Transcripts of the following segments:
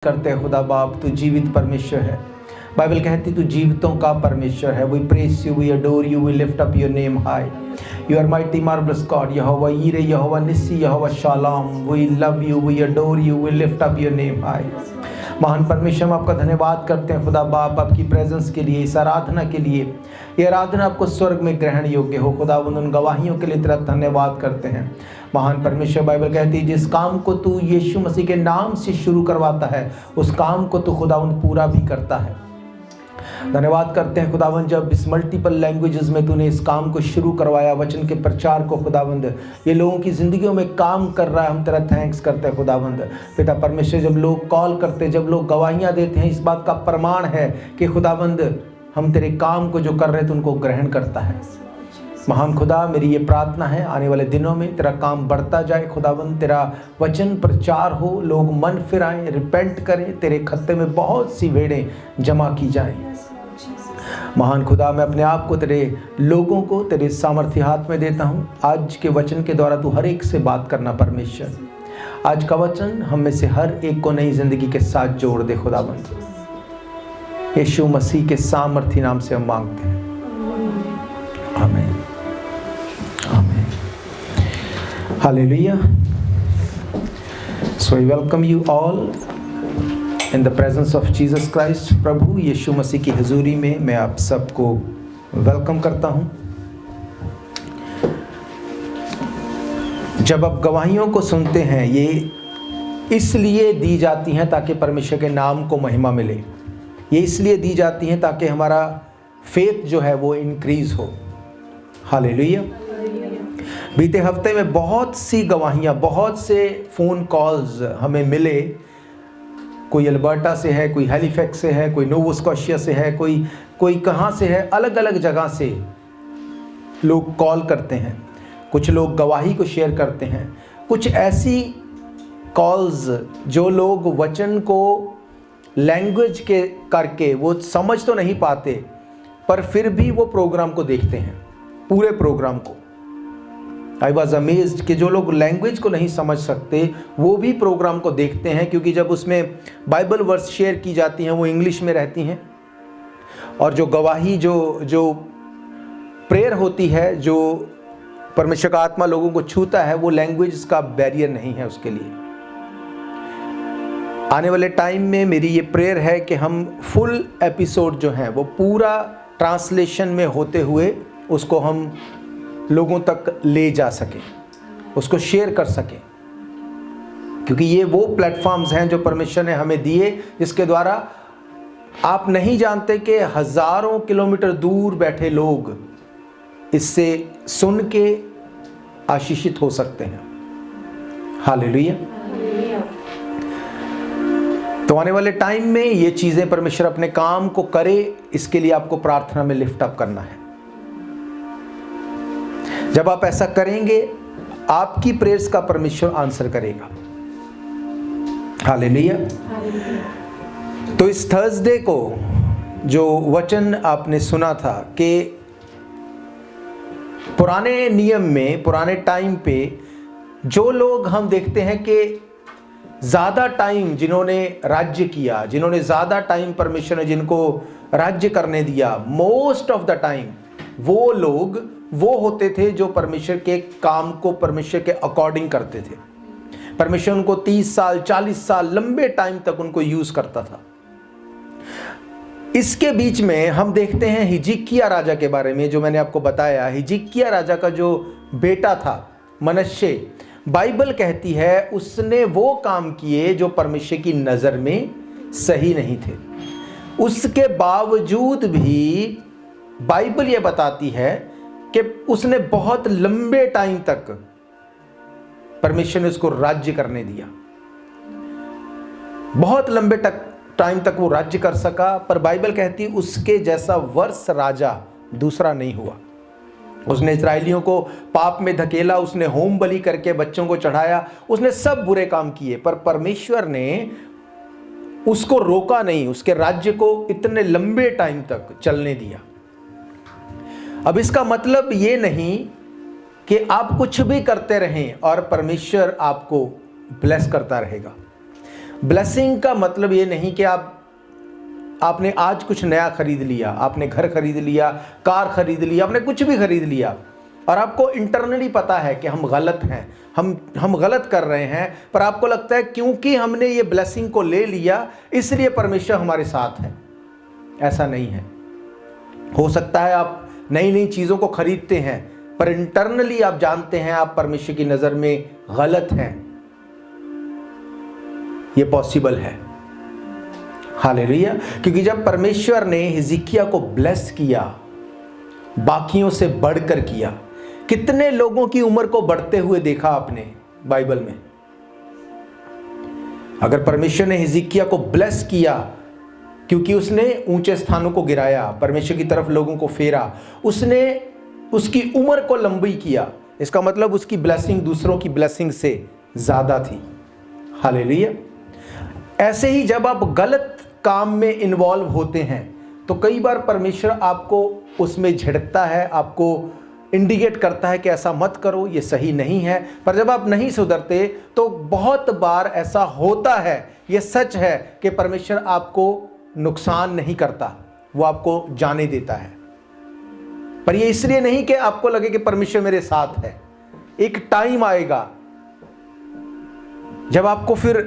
करते हैं खुदा बाप, तू जीवित परमेश्वर है। बाइबल कहती तू जीवितों का परमेश्वर है। We praise you, we adore you, we lift up your name high. You are mighty marvellous God, यहोवा यीरे, यहोवा निस्सी, यहोवा शालाम। We love you, we adore you, we lift up your name high. महान परमेश्वर, हम आपका धन्यवाद करते हैं खुदा बाप, आपकी प्रेजेंस के लिए, इस आराधना के लिए। ये आराधना आपको स्वर्ग में ग्रहण योग्य हो खुदा। उन गवाहियों के लिए तेरा धन्यवाद करते हैं। महान परमेश्वर, बाइबल कहती है जिस काम को तू यीशु मसीह के नाम से शुरू करवाता है, उस काम को तू खुदावंद पूरा भी करता है। धन्यवाद करते हैं खुदावंद, जब इस मल्टीपल लैंग्वेजेस में तूने इस काम को शुरू करवाया, वचन के प्रचार को खुदावंद, ये लोगों की ज़िंदगियों में काम कर रहा है। हम तेरा थैंक्स करते हैं खुदावंद। पिता परमेश्वर, जब लोग कॉल करते, जब लोग गवाहियाँ देते हैं, इस बात का प्रमाण है कि खुदावंद हम तेरे काम को जो कर रहे थे उनको ग्रहण करता है। महान खुदा, मेरी ये प्रार्थना है आने वाले दिनों में तेरा काम बढ़ता जाए खुदावंद, तेरा वचन प्रचार हो, लोग मन फिराएं, रिपेंट करें, तेरे खत्ते में बहुत सी भेड़ें जमा की जाएं। महान खुदा, मैं अपने आप को, तेरे लोगों को तेरे सामर्थ्य हाथ में देता हूँ। आज के वचन के द्वारा तू हर एक से बात करना परमेश्वर। आज का वचन हम में से हर एक को नई जिंदगी के साथ जोड़ दे खुदावंद। यीशु मसीह के सामर्थ्य नाम से हम मांगते हैं, आमीन आमीन। हालेलुया। So I welcome you all in the presence of Jesus Christ. प्रभु यीशु मसीह की हजूरी में मैं आप सबको वेलकम करता हूं। जब आप गवाहियों को सुनते हैं, ये इसलिए दी जाती हैं ताकि परमेश्वर के नाम को महिमा मिले। ये इसलिए दी जाती हैं ताकि हमारा फेथ जो है वो इंक्रीज हो। हालेलुया। बीते हफ्ते में बहुत सी गवाहियाँ, बहुत से फ़ोन कॉल्स हमें मिले। कोई अल्बर्टा से है, कोई हैलिफैक्स से है, कोई नोवा स्कॉशिया से है, कोई कहाँ से है। अलग अलग जगह से लोग कॉल करते हैं। कुछ लोग गवाही को शेयर करते हैं। कुछ ऐसी कॉल्स जो लोग वचन को लैंग्वेज के करके वो समझ तो नहीं पाते, पर फिर भी वो प्रोग्राम को देखते हैं, पूरे प्रोग्राम को। आई वॉज अमेज्ड कि जो लोग लैंग्वेज को नहीं समझ सकते वो भी प्रोग्राम को देखते हैं, क्योंकि जब उसमें बाइबल वर्स शेयर की जाती हैं वो इंग्लिश में रहती हैं, और जो गवाही जो प्रेयर होती है, जो परमेश्वर का आत्मा लोगों को छूता है, वो लैंग्वेज का बैरियर नहीं है उसके लिए। आने वाले टाइम में मेरी ये प्रेयर है कि हम फुल एपिसोड जो हैं वो पूरा ट्रांसलेशन में होते हुए उसको हम लोगों तक ले जा सकें, उसको शेयर कर सकें, क्योंकि ये वो प्लेटफॉर्म्स हैं जो परमेश्वर ने हमें दिए, जिसके द्वारा आप नहीं जानते कि हज़ारों किलोमीटर दूर बैठे लोग इससे सुन के आशीषित हो सकते हैं। हालेलुया। तो आने वाले टाइम में ये चीज़ें परमेश्वर अपने काम को करे, इसके लिए आपको प्रार्थना में लिफ्ट अप करना है। जब आप ऐसा करेंगे, आपकी प्रेयर्स का परमेश्वर आंसर करेगा। हालेलुया। तो इस थर्सडे को जो वचन आपने सुना था कि पुराने नियम में, पुराने टाइम पे जो लोग हम देखते हैं कि ज़्यादा टाइम जिन्होंने राज्य किया, जिन्होंने ज़्यादा टाइम परमेश्वर ने जिनको राज्य करने दिया, मोस्ट ऑफ द टाइम वो लोग वो होते थे जो परमेश्वर के काम को परमेश्वर के अकॉर्डिंग करते थे। परमेश्वर उनको 30 साल 40 साल लंबे टाइम तक उनको यूज करता था। इसके बीच में हम देखते हैं हिजकिय्याह राजा के बारे में, जो मैंने आपको बताया। हिजकिय्याह राजा का जो बेटा था मनश्शे, बाइबल कहती है उसने वो काम किए जो परमेश्वर की नज़र में सही नहीं थे। उसके बावजूद भी बाइबल ये बताती है कि उसने बहुत लंबे टाइम तक परमेश्वर ने उसको राज्य करने दिया। बहुत लंबे टाइम तक वो राज्य कर सका, पर बाइबल कहती उसके जैसा वर्ष राजा दूसरा नहीं हुआ। उसने इस्राएलियों को पाप में धकेला, उसने होम बलि करके बच्चों को चढ़ाया, उसने सब बुरे काम किए, पर परमेश्वर ने उसको रोका नहीं, उसके राज्य को इतने लंबे टाइम तक चलने दिया। अब इसका मतलब ये नहीं कि आप कुछ भी करते रहें और परमेश्वर आपको ब्लेस करता रहेगा। ब्लेसिंग का मतलब ये नहीं कि आपने आज कुछ नया खरीद लिया, आपने घर खरीद लिया, कार खरीद लिया, आपने कुछ भी खरीद लिया और आपको इंटरनली पता है कि हम गलत हैं, हम गलत कर रहे हैं, पर आपको लगता है क्योंकि हमने ये ब्लेसिंग को ले लिया इसलिए परमेश्वर हमारे साथ है। ऐसा नहीं है। हो सकता है आप नई नई चीज़ों को खरीदते हैं पर इंटरनली आप जानते हैं आप परमेश्वर की नज़र में गलत हैं। ये पॉसिबल है। हालेलुया। क्योंकि जब परमेश्वर ने हिजकिय्याह को ब्लेस किया, बाकियों से बढ़कर किया, कितने लोगों की उम्र को बढ़ते हुए देखा आपने बाइबल में। अगर परमेश्वर ने हिजकिय्याह को ब्लेस किया क्योंकि उसने ऊंचे स्थानों को गिराया, परमेश्वर की तरफ लोगों को फेरा, उसने उसकी उम्र को लंबी किया, इसका मतलब उसकी ब्लेसिंग दूसरों की ब्लेसिंग से ज्यादा थी। हालेलुया। ऐसे ही जब आप गलत काम में इन्वॉल्व होते हैं तो कई बार परमेश्वर आपको उसमें झिड़कता है, आपको इंडिकेट करता है कि ऐसा मत करो, ये सही नहीं है। पर जब आप नहीं सुधरते तो बहुत बार ऐसा होता है, ये सच है कि परमेश्वर आपको नुकसान नहीं करता, वो आपको जाने देता है। पर ये इसलिए नहीं कि आपको लगे कि परमेश्वर मेरे साथ है। एक टाइम आएगा जब आपको फिर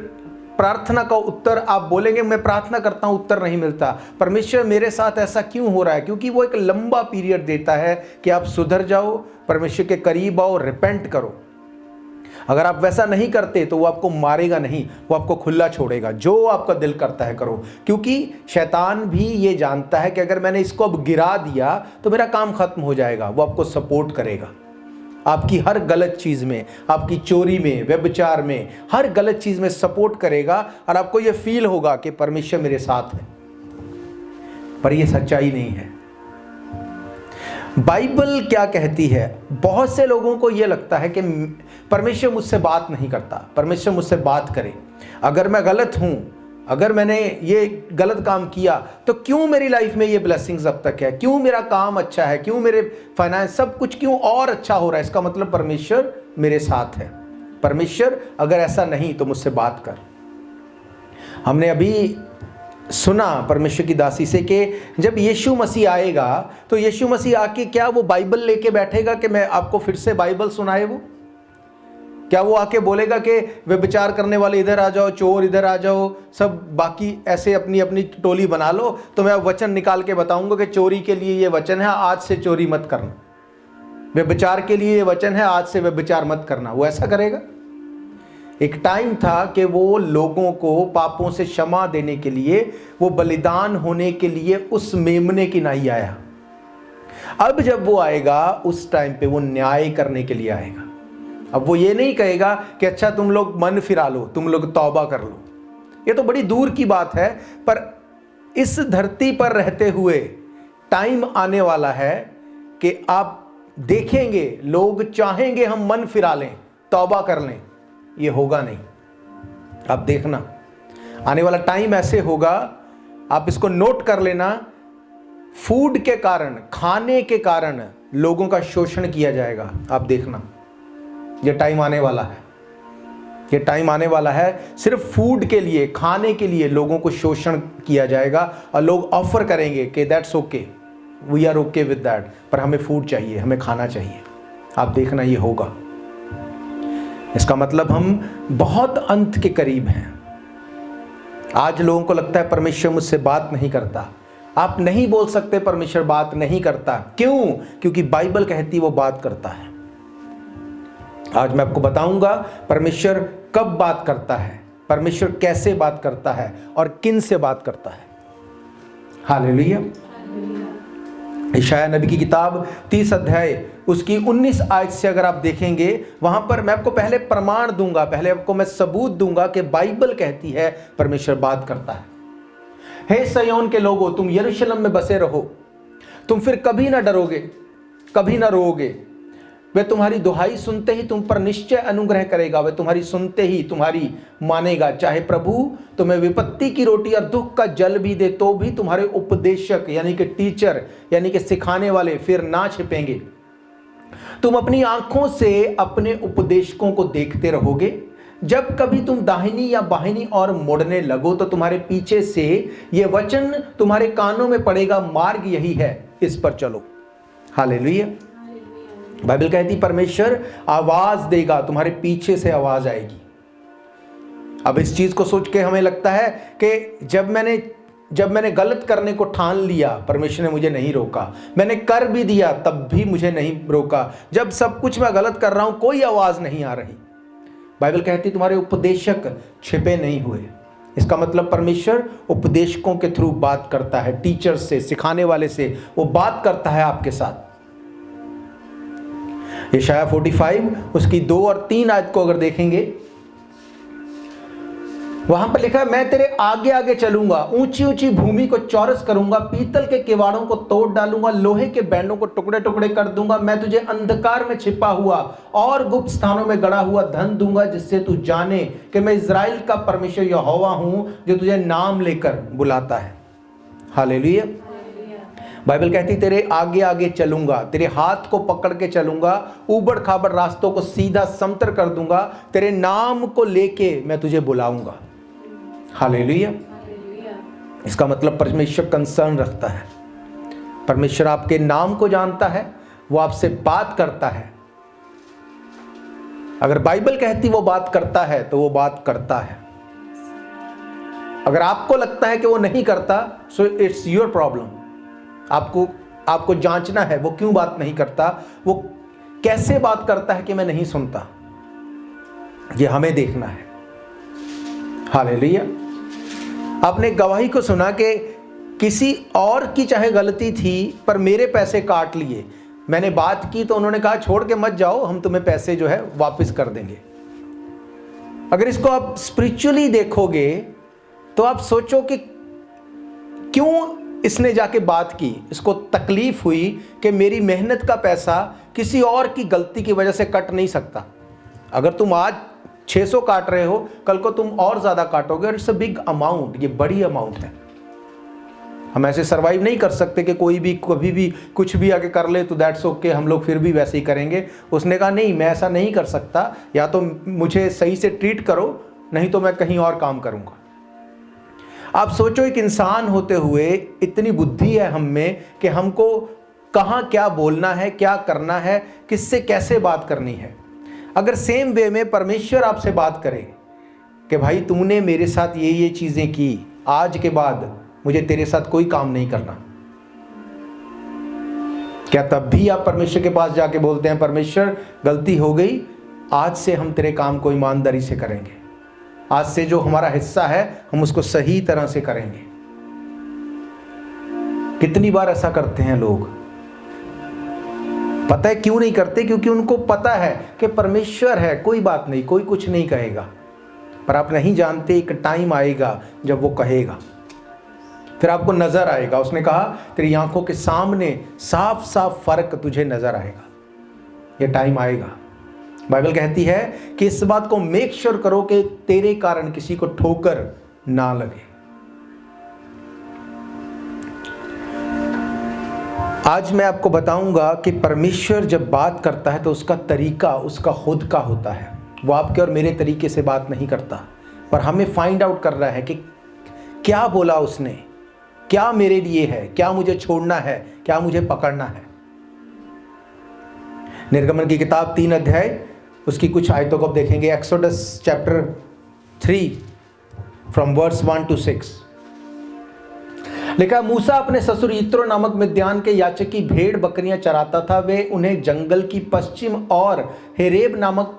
प्रार्थना का उत्तर, आप बोलेंगे मैं प्रार्थना करता हूं उत्तर नहीं मिलता, परमेश्वर मेरे साथ ऐसा क्यों हो रहा है? क्योंकि वो एक लंबा पीरियड देता है कि आप सुधर जाओ, परमेश्वर के करीब आओ, रिपेंट करो। अगर आप वैसा नहीं करते तो वो आपको मारेगा नहीं, वो आपको खुला छोड़ेगा। जो आपका दिल करता है करो, क्योंकि शैतान भी ये जानता है कि अगर मैंने इसको अब गिरा दिया तो मेरा काम खत्म हो जाएगा। वो आपको सपोर्ट करेगा आपकी हर गलत चीज़ में, आपकी चोरी में, व्यभिचार में, हर गलत चीज़ में सपोर्ट करेगा और आपको ये फील होगा कि परमेश्वर मेरे साथ है। पर ये सच्चाई नहीं है। बाइबल क्या कहती है? बहुत से लोगों को ये लगता है कि परमेश्वर मुझसे बात नहीं करता, परमेश्वर मुझसे बात करे। अगर मैं गलत हूं, अगर मैंने ये गलत काम किया तो क्यों मेरी लाइफ में ये ब्लेसिंग्स अब तक है, क्यों मेरा काम अच्छा है, क्यों मेरे फाइनेंस सब कुछ क्यों और अच्छा हो रहा है? इसका मतलब परमेश्वर मेरे साथ है। परमेश्वर अगर ऐसा नहीं तो मुझसे बात कर। हमने अभी सुना परमेश्वर की दासी से कि जब यीशु मसीह आएगा तो यीशु मसीह आके क्या वो बाइबल लेके बैठेगा कि मैं आपको फिर से बाइबल सुनाए? वो क्या वो आके बोलेगा कि व्यभिचार करने वाले इधर आ जाओ, चोर इधर आ जाओ, सब बाकी ऐसे अपनी अपनी टोली बना लो, तो मैं वचन निकाल के बताऊंगा कि चोरी के लिए ये वचन है, आज से चोरी मत करना। व्यभिचार के लिए ये वचन है, आज से व्यभिचार मत करना। वो ऐसा करेगा? एक टाइम था कि वो लोगों को पापों से क्षमा देने के लिए, वो बलिदान होने के लिए उस मेमने की नहीं आया। अब जब वो आएगा उस टाइम पे वो न्याय करने के लिए आएगा। अब वो ये नहीं कहेगा कि अच्छा तुम लोग मन फिरा लो, तुम लोग तौबा कर लो। ये तो बड़ी दूर की बात है। पर इस धरती पर रहते हुए टाइम आने वाला है कि आप देखेंगे लोग चाहेंगे हम मन फिरा लें, तौबा कर लें। ये होगा नहीं। आप देखना आने वाला टाइम ऐसे होगा, आप इसको नोट कर लेना। फूड के कारण, खाने के कारण लोगों का शोषण किया जाएगा। आप देखना ये टाइम आने वाला है। ये टाइम आने वाला है, सिर्फ फूड के लिए, खाने के लिए लोगों को शोषण किया जाएगा और लोग ऑफर करेंगे कि that's okay, we are okay with that, पर हमें फूड चाहिए, हमें खाना चाहिए। आप देखना ये होगा। इसका मतलब हम बहुत अंत के करीब हैं। आज लोगों को लगता है परमेश्वर मुझसे बात नहीं करता। आप नहीं बोल सकते परमेश्वर बात नहीं करता। क्यों? क्योंकि बाइबल कहती वो बात करता है। आज मैं आपको बताऊंगा परमेश्वर कब बात करता है, परमेश्वर कैसे बात करता है और किन से बात करता है। हालेलुया। यशायाह नबी की किताब 30 अध्याय उसकी 19 आयत से अगर आप देखेंगे, वहां पर मैं आपको पहले प्रमाण दूंगा, पहले आपको मैं सबूत दूंगा कि बाइबल कहती है परमेश्वर बात करता है। हे सिय्योन के लोगों, तुम यरूशलेम में बसे रहो, तुम फिर कभी ना डरोगे, कभी ना रोओगे। वह तुम्हारी दुहाई सुनते ही तुम पर निश्चय अनुग्रह करेगा, वह तुम्हारी सुनते ही तुम्हारी मानेगा। चाहे प्रभु तुम्हें विपत्ति की रोटी और दुख का जल भी दे तो भी तुम्हारे उपदेशक यानी कि टीचर यानी कि सिखाने वाले फिर ना छिपेंगे। तुम अपनी आंखों से अपने उपदेशकों को देखते रहोगे, जब कभी तुम दाहिनी या बाहिनी और मुड़ने लगो तो तुम्हारे पीछे से ये वचन तुम्हारे कानों में पड़ेगा, मार्ग यही है, इस पर चलो। हालेलुया। बाइबल कहती परमेश्वर आवाज देगा, तुम्हारे पीछे से आवाज आएगी। अब इस चीज को सोच के हमें लगता है कि जब मैंने गलत करने को ठान लिया, परमेश्वर ने मुझे नहीं रोका, मैंने कर भी दिया तब भी मुझे नहीं रोका, जब सब कुछ मैं गलत कर रहा हूं कोई आवाज नहीं आ रही। बाइबल कहती तुम्हारे उपदेशक छिपे नहीं हुए। इसका मतलब परमेश्वर उपदेशकों के थ्रू बात करता है, टीचर से, सिखाने वाले से वो बात करता है आपके साथ। यशाया 45 उसकी 2 और 3 आयत को अगर देखेंगे, वहां पर लिखा है, मैं तेरे आगे आगे चलूंगा, ऊंची ऊंची भूमि को चौरस करूंगा, पीतल के किवाड़ों को तोड़ डालूंगा, लोहे के बैंडों को टुकड़े टुकड़े कर दूंगा, मैं तुझे अंधकार में छिपा हुआ और गुप्त स्थानों में गड़ा हुआ धन दूंगा, जिससे तू जाने कि मैं इज़राइल का परमेश्वर यहोवा हूं, जो तुझे नाम लेकर बुलाता है। हालेलुया। बाइबल कहती तेरे आगे आगे चलूंगा, तेरे हाथ को पकड़ के चलूंगा, ऊबड़ खाबड़ रास्तों को सीधा समतल कर दूंगा, तेरे नाम को लेके मैं तुझे बुलाऊंगा। हालेलुया। इसका मतलब परमेश्वर कंसर्न रखता है, परमेश्वर आपके नाम को जानता है, वो आपसे बात करता है। अगर बाइबल कहती वो बात करता है तो वो बात करता है। अगर आपको लगता है कि वो नहीं करता, सो इट्स योर प्रॉब्लम। आपको जांचना है वो क्यों बात नहीं करता, वो कैसे बात करता है कि मैं नहीं सुनता, ये हमें देखना है। हालेलुया। आपने गवाही को सुना कि किसी और की चाहे गलती थी पर मेरे पैसे काट लिए, मैंने बात की तो उन्होंने कहा छोड़ के मत जाओ, हम तुम्हें पैसे जो है वापस कर देंगे। अगर इसको आप स्पिरिचुअली देखोगे तो आप सोचो कि क्यों इसने जाके बात की, इसको तकलीफ हुई कि मेरी मेहनत का पैसा किसी और की गलती की वजह से कट नहीं सकता। अगर तुम आज 600 काट रहे हो, कल को तुम और ज़्यादा काटोगे, और इट्स अ बिग अमाउंट, ये बड़ी अमाउंट है। हम ऐसे सरवाइव नहीं कर सकते कि कोई भी कभी भी कुछ भी आके कर ले तो दैट्स ओके, हम लोग फिर भी वैसे ही करेंगे। उसने कहा नहीं, मैं ऐसा नहीं कर सकता, या तो मुझे सही से ट्रीट करो, नहीं तो मैं कहीं और काम करूँगा। आप सोचो, एक इंसान होते हुए इतनी बुद्धि है हम में कि हमको कहाँ क्या बोलना है, क्या करना है, किससे कैसे बात करनी है। अगर सेम वे में परमेश्वर आपसे बात करे कि भाई तूने मेरे साथ ये चीज़ें की, आज के बाद मुझे तेरे साथ कोई काम नहीं करना, क्या तब भी आप परमेश्वर के पास जाके बोलते हैं परमेश्वर गलती हो गई, आज से हम तेरे काम को ईमानदारी से करेंगे, आज से जो हमारा हिस्सा है हम उसको सही तरह से करेंगे। कितनी बार ऐसा करते हैं लोग, पता है क्यों नहीं करते? क्योंकि उनको पता है कि परमेश्वर है, कोई बात नहीं, कोई कुछ नहीं कहेगा। पर आप नहीं जानते एक टाइम आएगा जब वो कहेगा, फिर आपको नजर आएगा। उसने कहा तेरी आंखों के सामने साफ साफ फर्क तुझे नजर आएगा, ये टाइम आएगा। बाइबल कहती है कि इस बात को मेक श्योर करो कि तेरे कारण किसी को ठोकर ना लगे। आज मैं आपको बताऊंगा कि परमेश्वर जब बात करता है तो उसका तरीका उसका खुद का होता है। वो आपके और मेरे तरीके से बात नहीं करता, पर हमें फाइंड आउट कर रहा है कि क्या बोला उसने, क्या मेरे लिए है, क्या मुझे छोड़ना है, क्या मुझे पकड़ना है। निर्गमन की किताब 3 अध्याय उसकी कुछ आयतों को आप देखेंगे। Exodus chapter 3 from verse 1 to 6 लिखा, मूसा अपने ससुर यित्रो नामक मिद्यान के याचक की भेड़ बकरियां चराता था। वे उन्हें जंगल की पश्चिम और हेरेब नामक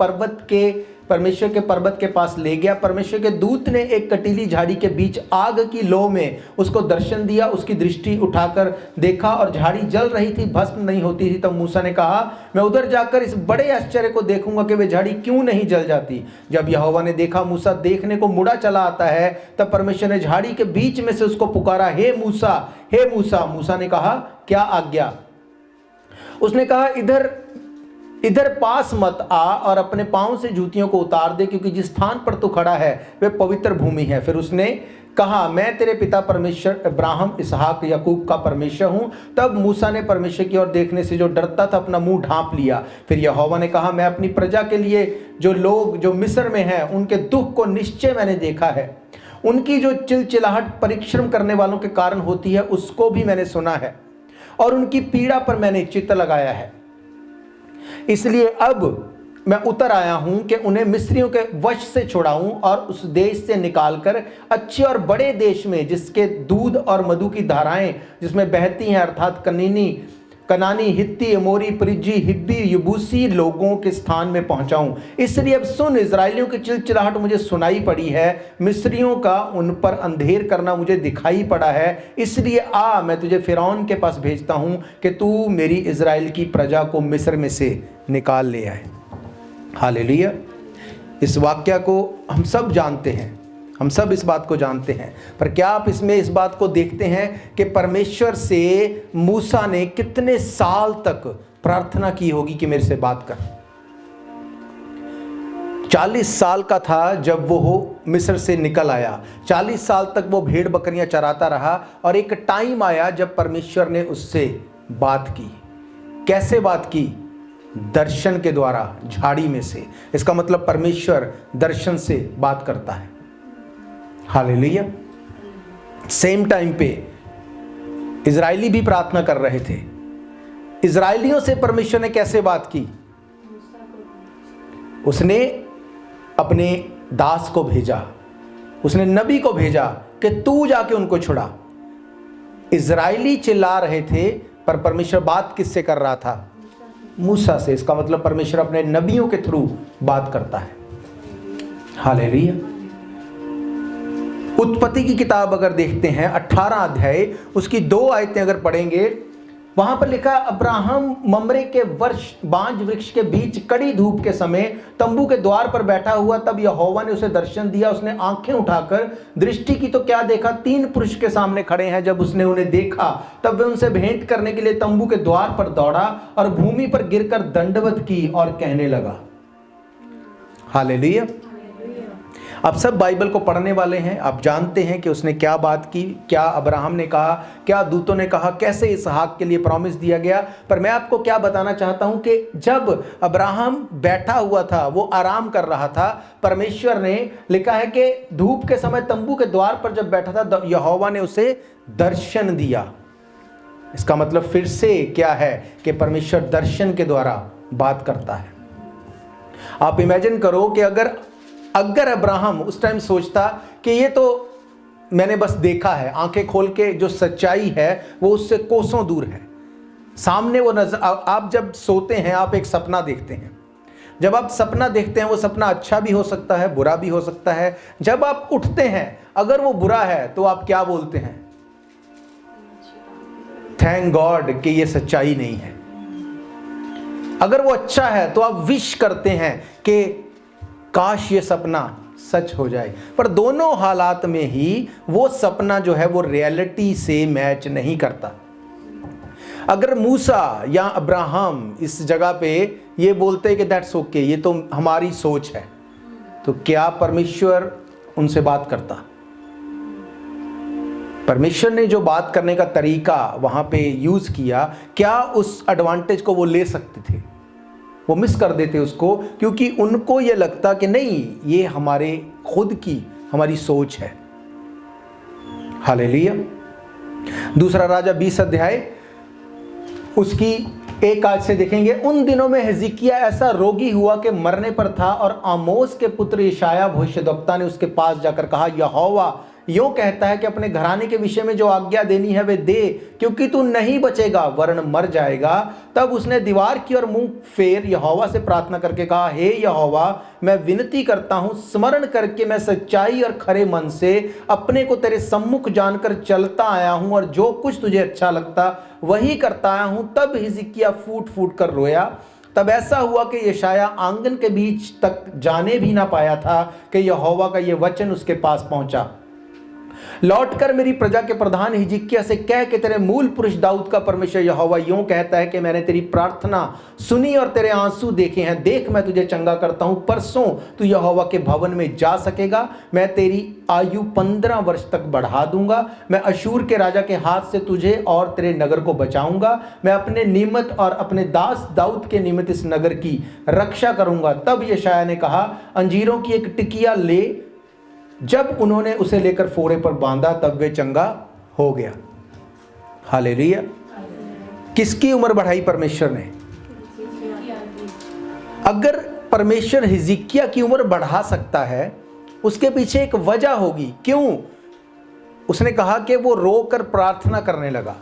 परमेश्वर के पर्वत के पास ले गया। परमेश्वर के दूत ने एक कटीली झाड़ी के बीच आग की लौ में उसको दर्शन दिया। उसकी दृष्टि उठाकर देखा और झाड़ी जल रही थी, भस्म नहीं होती थी। तब मूसा ने कहा, मैं उधर जाकर इस बड़े आश्चर्य को देखूंगा कि वे झाड़ी क्यों नहीं जल जाती। जब यहोवा ने देखा मूसा देखने को मुड़ा चला आता है, तब परमेश्वर ने झाड़ी के बीच में से उसको पुकारा, हे मूसा, हे मूसा। मूसा ने कहा, क्या आज्ञा? उसने कहा, इधर पास मत आ और अपने पांव से जूतियों को उतार दे, क्योंकि जिस स्थान पर तू खड़ा है वह पवित्र भूमि है। फिर उसने कहा, मैं तेरे पिता परमेश्वर अब्राहम, इसहाक, याकूब का परमेश्वर हूं। तब मूसा ने परमेश्वर की ओर देखने से जो डरता था अपना मुंह ढांप लिया। फिर यहोवा ने कहा, मैं अपनी प्रजा के लिए जो लोग जो मिस्र में हैं उनके दुख को निश्चय मैंने देखा है। उनकी जो चिलचिलाहट परिश्रम करने वालों के कारण होती है उसको भी मैंने सुना है, और उनकी पीड़ा पर मैंने चित्त लगाया है। इसलिए अब मैं उतर आया हूं कि उन्हें मिस्रियों के वश से छुड़ाऊं और उस देश से निकालकर अच्छे और बड़े देश में, जिसके दूध और मधु की धाराएं जिसमें बहती हैं, अर्थात कनानी, हित्ती, एमोरी, परिज्जी, हिब्बी, यबूसी लोगों के स्थान में पहुंचाऊं। इसलिए अब सुन, इजरायलियों की चिलचिलाहट मुझे सुनाई पड़ी है, मिस्रियों का उन पर अंधेर करना मुझे दिखाई पड़ा है। इसलिए आ, मैं तुझे फिरौन के पास भेजता हूं कि तू मेरी इजराइल की प्रजा को मिस्र में से निकाल ले आए। हालेलुया। इस वाक्य को हम सब जानते हैं, हम सब इस बात को जानते हैं, पर क्या आप इसमें इस बात को देखते हैं कि परमेश्वर से मूसा ने कितने साल तक प्रार्थना की होगी कि मेरे से बात कर। 40 साल का था जब वो मिस्र से निकल आया। 40 साल तक वो भेड़ बकरियां चराता रहा, और एक टाइम आया जब परमेश्वर ने उससे बात की। कैसे बात की? दर्शन के द्वारा, झाड़ी में से। इसका मतलब परमेश्वर दर्शन से बात करता है। हालेलुया। सेम टाइम पे इजरायली भी प्रार्थना कर रहे थे। इजरायलियों से परमेश्वर ने कैसे बात की? उसने अपने दास को भेजा, उसने नबी को भेजा कि तू जाके उनको छुड़ा। इजरायली चिल्ला रहे थे, पर परमेश्वर बात किससे कर रहा था? मूसा से। इसका मतलब परमेश्वर अपने नबियों के थ्रू बात करता है। हालेलुया। उत्पत्ति की किताब अगर देखते हैं 18 अध्याय, उसकी 2 आयतें अगर पढ़ेंगे, वहां पर लिखा, अब्राहम ममरे के बांज वृक्ष के बीच कड़ी धूप के समय तंबू के द्वार पर बैठा हुआ, तब यहोवा ने उसे दर्शन दिया। उसने आंखें उठाकर दृष्टि की तो क्या देखा, 3 पुरुष के सामने खड़े हैं। जब उसने उन्हें देखा तब वह उनसे भेंट करने के लिए तंबू के द्वार पर दौड़ा और भूमि पर गिरकर दंडवत की और कहने लगा। हालेलुया। आप सब बाइबल को पढ़ने वाले हैं, आप जानते हैं कि उसने क्या बात की, क्या अब्राहम ने कहा, क्या दूतों ने कहा, कैसे इसहाक के लिए प्रॉमिस दिया गया। पर मैं आपको क्या बताना चाहता हूं कि जब अब्राहम बैठा हुआ था, वो आराम कर रहा था, परमेश्वर ने लिखा है कि धूप के समय तंबू के द्वार पर जब बैठा था, यहोवा ने उसे दर्शन दिया। इसका मतलब फिर से क्या है कि परमेश्वर दर्शन के द्वारा बात करता है। आप इमेजिन करो कि अगर अब्राहम उस टाइम सोचता कि ये तो मैंने बस देखा है, आंखें खोल के जो सच्चाई है वो उससे कोसों दूर है, सामने वो नजर। आप जब सोते हैं आप एक सपना देखते हैं। जब आप सपना देखते हैं वो सपना अच्छा भी हो सकता है, बुरा भी हो सकता है। जब आप उठते हैं अगर वो बुरा है तो आप क्या बोलते हैं? थैंक गॉड कि ये सच्चाई नहीं है। अगर वो अच्छा है तो आप विश करते हैं कि काश ये सपना सच हो जाए। पर दोनों हालात में ही वो सपना जो है वो रियलिटी से मैच नहीं करता। अगर मूसा या अब्राहम इस जगह पे ये बोलते कि दैट्स ओके, ये तो हमारी सोच है, तो क्या परमेश्वर उनसे बात करता? परमेश्वर ने जो बात करने का तरीका वहां पे यूज किया, क्या उस एडवांटेज को वो ले सकते थे? वो मिस कर देते उसको, क्योंकि उनको ये लगता कि नहीं, ये हमारे खुद की हमारी सोच है। हालेलुया। दूसरा राजा 20 अध्याय उसकी 1 आयत से देखेंगे। उन दिनों में हिजकिय्याह ऐसा रोगी हुआ कि मरने पर था, और आमोस के पुत्र यशायाह भविष्यद्वक्ता ने उसके पास जाकर कहा, यहोवा यूं कहता है कि अपने घराने के विषय में जो आज्ञा देनी है वे दे, क्योंकि तू नहीं बचेगा वरन मर जाएगा। तब उसने दीवार की ओर मुंह फेर यहोवा से प्रार्थना करके कहा, हे यहोवा, मैं विनती करता हूं, स्मरण करके मैं सच्चाई और खरे मन से अपने को तेरे सम्मुख जानकर चलता आया हूं, और जो कुछ तुझे अच्छा लगता वही करता आया हूं। तब हिजकिय्याह फूट फूट कर रोया। तब ऐसा हुआ कि यशायाह आंगन के बीच तक जाने भी ना पाया था कि यहोवा का यह वचन उसके पास पहुंचा। लौटकर मेरी प्रजा के प्रधान हिजकिय्याह से कह के तेरे मूल पुरुष दाऊद का परमेश्वर यहोवा यूं कहता है कि मैंने तेरी प्रार्थना सुनी और तेरे आंसू देखे हैं। देख, मैं तुझे चंगा करता हूं। परसों तू यहोवा के भवन में जा सकेगा। मैं तेरी आयु 15 वर्ष तक बढ़ा दूंगा। मैं अशूर के राजा के हाथ से तुझे और तेरे नगर को बचाऊंगा। मैं अपने निमित्त और अपने दास दाऊद के निमित्त इस नगर की रक्षा करूंगा। तब यशायाह ने कहा, अंजीरों की एक टिकिया ले। जब उन्होंने उसे लेकर फोड़े पर बांधा तब वे चंगा हो गया। हालेलुया। किसकी उम्र बढ़ाई परमेश्वर ने? अगर परमेश्वर हिजकिय्याह की उम्र बढ़ा सकता है, उसके पीछे एक वजह होगी। क्यों? उसने कहा कि वो रोकर प्रार्थना करने लगा।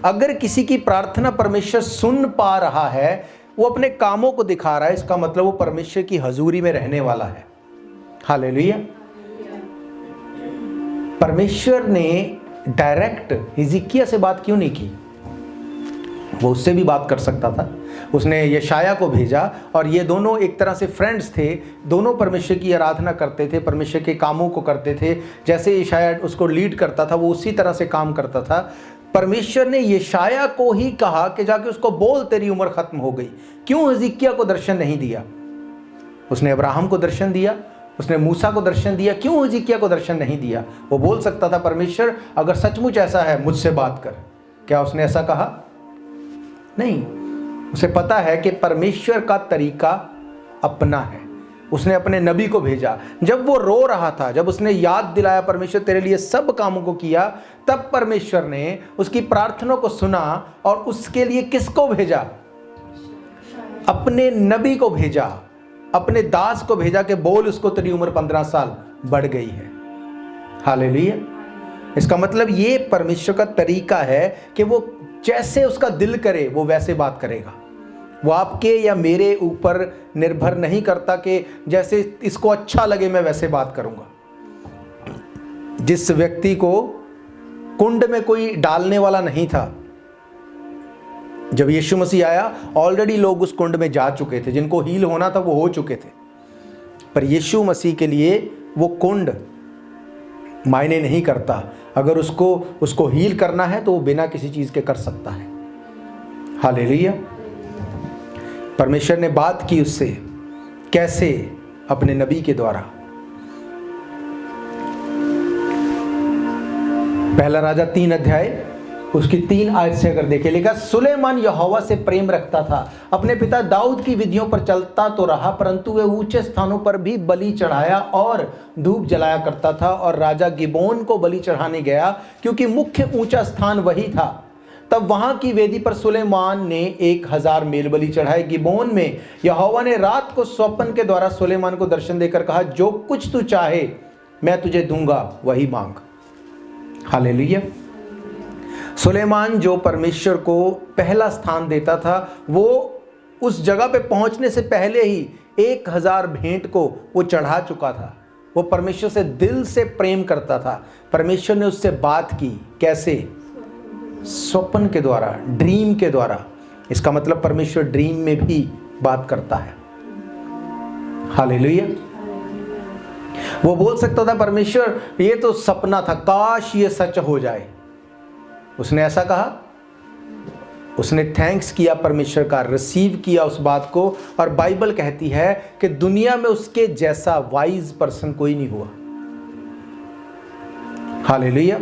अगर किसी की प्रार्थना परमेश्वर सुन पा रहा है, वो अपने कामों को दिखा रहा है, इसका मतलब वो परमेश्वर की हजूरी में रहने वाला है। हालेलुया। परमेश्वर ने डायरेक्ट हिजकिय्याह से बात क्यों नहीं की? वो उससे भी बात कर सकता था। उसने यशायाह को भेजा और ये दोनों एक तरह से फ्रेंड्स थे। दोनों परमेश्वर की आराधना करते थे, परमेश्वर के कामों को करते थे। जैसे यशायाह उसको लीड करता था, वो उसी तरह से काम करता था। परमेश्वर ने यशायाह को ही कहा कि जाके उसको बोल तेरी उम्र खत्म हो गई। क्यों हिजकिय्याह को दर्शन नहीं दिया? उसने अब्राहम को दर्शन दिया, उसने मूसा को दर्शन दिया। क्यों हिजकिय्याह को दर्शन नहीं दिया? वो बोल सकता था, परमेश्वर अगर सचमुच ऐसा है मुझसे बात कर। क्या उसने ऐसा कहा? नहीं। उसे पता है कि परमेश्वर का तरीका अपना है। उसने अपने नबी को भेजा। जब वो रो रहा था, जब उसने याद दिलाया परमेश्वर तेरे लिए सब कामों को किया, तब परमेश्वर ने उसकी प्रार्थना को सुना और उसके लिए किसको भेजा? अपने नबी को भेजा, अपने दास को भेजा कि बोल उसको तेरी उम्र 15 साल बढ़ गई है। हालेलुया। इसका मतलब ये परमेश्वर का तरीका है कि वो जैसे उसका दिल करे वो वैसे बात करेगा। वो आपके या मेरे ऊपर निर्भर नहीं करता कि जैसे इसको अच्छा लगे मैं वैसे बात करूंगा। जिस व्यक्ति को कुंड में कोई डालने वाला नहीं था, जब यीशु मसीह आया ऑलरेडी लोग उस कुंड में जा चुके थे। जिनको हील होना था वो हो चुके थे, पर यीशु मसीह के लिए वो कुंड मायने नहीं करता। अगर उसको हील करना है तो वो बिना किसी चीज के कर सकता है। हालेलुया। परमेश्वर ने बात की उससे, कैसे? अपने नबी के द्वारा। पहला राजा 3 अध्याय उसकी 3 आयत से अगर देखें, लिखा, सुलेमान यहोवा से प्रेम रखता था, अपने पिता दाऊद की विधियों पर चलता तो रहा, परंतु वह ऊंचे स्थानों पर भी बलि चढ़ाया और धूप जलाया करता था। और राजा गिबोन को बलि चढ़ाने गया क्योंकि मुख्य ऊंचा स्थान वही था। तब वहां की वेदी पर सुलेमान ने 1000 मेल बलि चढ़ाए। गिबोन में यहोवा ने रात को स्वप्न के द्वारा सुलेमान को दर्शन देकर कहा, जो कुछ तू चाहे मैं तुझे दूंगा, वही मांग। हालेलुया। सुलेमान जो परमेश्वर को पहला स्थान देता था, वो उस जगह पे पहुंचने से पहले ही 1000 भेंट को वो चढ़ा चुका था। वो परमेश्वर से दिल से प्रेम करता था। परमेश्वर ने उससे बात की, कैसे? स्वप्न के द्वारा, ड्रीम के द्वारा। इसका मतलब परमेश्वर ड्रीम में भी बात करता है। हालेलुया। वो बोल सकता था, परमेश्वर ये तो सपना था, काश ये सच हो जाए। उसने ऐसा कहा, उसने थैंक्स किया परमेश्वर का, रिसीव किया उस बात को। और बाइबल कहती है कि दुनिया में उसके जैसा वाइज पर्सन कोई नहीं हुआ। हालेलुया।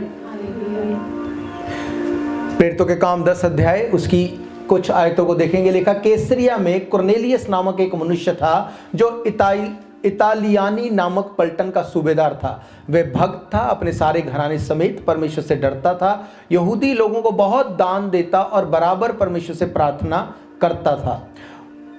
प्रेरितों के काम 10 अध्याय उसकी कुछ आयतों को देखेंगे। लिखा, कैसरिया में कुरनेलियस नामक एक मनुष्य था जो इतालियानी नामक पलटन का सूबेदार था। वह भक्त था, अपने सारे घराने समेत परमेश्वर से डरता था, यहूदी लोगों को बहुत दान देता और बराबर परमेश्वर से प्रार्थना करता था।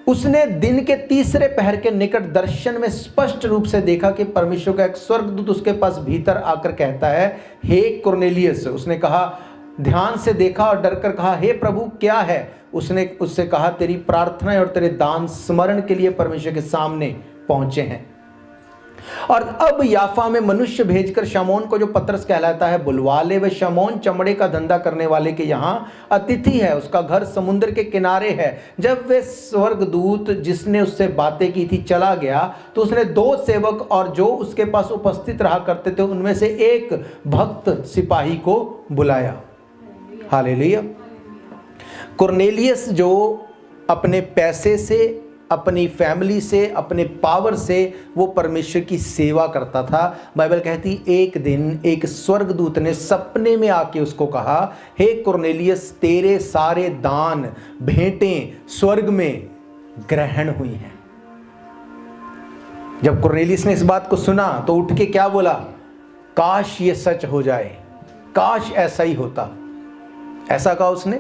उसने दिन के तीसरे पहर के निकट दर्शन में स्पष्ट रूप से देखा कि परमेश्वर का एक स्वर्गदूत उसके पास भीतर आकर कहता है, हे कुरनेलियस। उसने कहा, ध्यान से देखा और डरकर कहा, हे प्रभु क्या है? उसने उससे कहा, तेरी प्रार्थना और तेरे दान स्मरण के लिए परमेश्वर के सामने पहुंचे हैं। और अब याफा में मनुष्य भेजकर शमौन को, जो पतरस कहलाता है, बुलवा ले। वे शमौन चमड़े का धंधा करने वाले के यहाँ अतिथि है, उसका घर समुद्र के किनारे है। जब वे स्वर्गदूत जिसने उससे बातें की थी चला गया, तो उसने 2 सेवक और जो उसके पास उपस्थित रहा करते थे उनमें से एक भक्त सिपाही को बुलाया। हालेलुया। कुरनेलियस जो अपने पैसे से, अपनी फैमिली से, अपने पावर से वो परमेश्वर की सेवा करता था। बाइबल कहती एक दिन एक स्वर्गदूत ने सपने में आके उसको कहा, हे कुरनेलियस, तेरे सारे दान भेंटें स्वर्ग में ग्रहण हुई हैं। जब कुरनेलियस ने इस बात को सुना तो उठ के क्या बोला, काश ये सच हो जाए, काश ऐसा ही होता। ऐसा कहा उसने।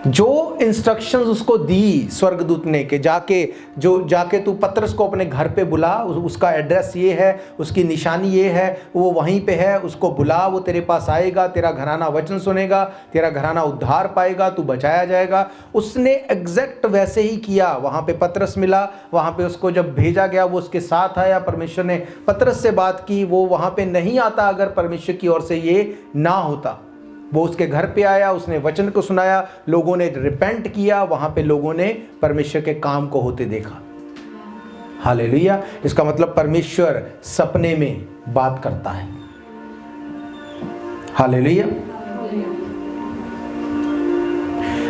जो इंस्ट्रक्शंस उसको दी स्वर्गदूत ने कि जाके तू पतरस को अपने घर पे बुला, उसका एड्रेस ये है, उसकी निशानी ये है, वो वहीं पे है, उसको बुला, वो तेरे पास आएगा, तेरा घराना वचन सुनेगा, तेरा घराना उद्धार पाएगा, तू बचाया जाएगा। उसने एग्जैक्ट वैसे ही किया। वहाँ पे पतरस मिला, वहाँ पे उसको जब भेजा गया वो उसके साथ आया। परमेश्वर ने पतरस से बात की, वो वहाँ पे नहीं आता अगर परमेश्वर की ओर से ये ना होता। वो उसके घर पे आया, उसने वचन को सुनाया, लोगों ने रिपेंट किया, वहां पे लोगों ने परमेश्वर के काम को होते देखा। हालेलुया। इसका मतलब परमेश्वर सपने में बात करता है। हालेलुया।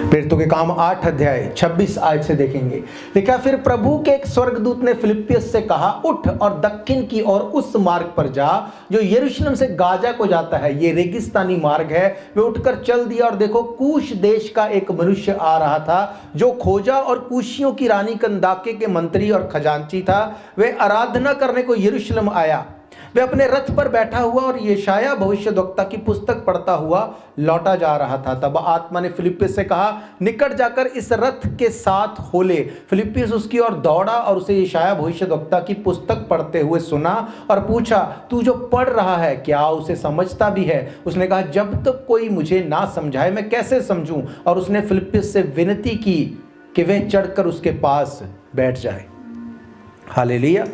प्रेरितों के काम 8 अध्याय 26 आयत से देखेंगे। लिखा, फिर प्रभु के एक स्वर्गदूत ने फिलिप्पियस से कहा, उठ और दक्षिण की ओर उस मार्ग पर जा जो यरूशलेम से गाजा को जाता है। ये रेगिस्तानी मार्ग है। वे उठकर चल दिया और देखो, कूश देश का एक मनुष्य आ रहा था जो खोजा और कूशियों की रानी कंदाके के मंत्री और खजांची था। वे आराधना करने को यरूशलेम आया। वे अपने रथ पर बैठा हुआ और यशाया भविष्यद्वक्ता की पुस्तक पढ़ता हुआ लौटा जा रहा था। तब आत्मा ने फिलिप्पियस से कहा, निकट जाकर इस रथ के साथ हो ले। फिलिप्पियस उसकी ओर दौड़ा और उसे यशाया भविष्यद्वक्ता की पुस्तक पढ़ते हुए सुना और पूछा, तू जो पढ़ रहा है क्या उसे समझता भी है? उसने कहा, जब तक कोई मुझे ना समझाए मैं कैसे समझूं? और उसने फिलिप्पियस से विनती की कि वह चढ़कर उसके पास बैठ जाए। हालेलुया।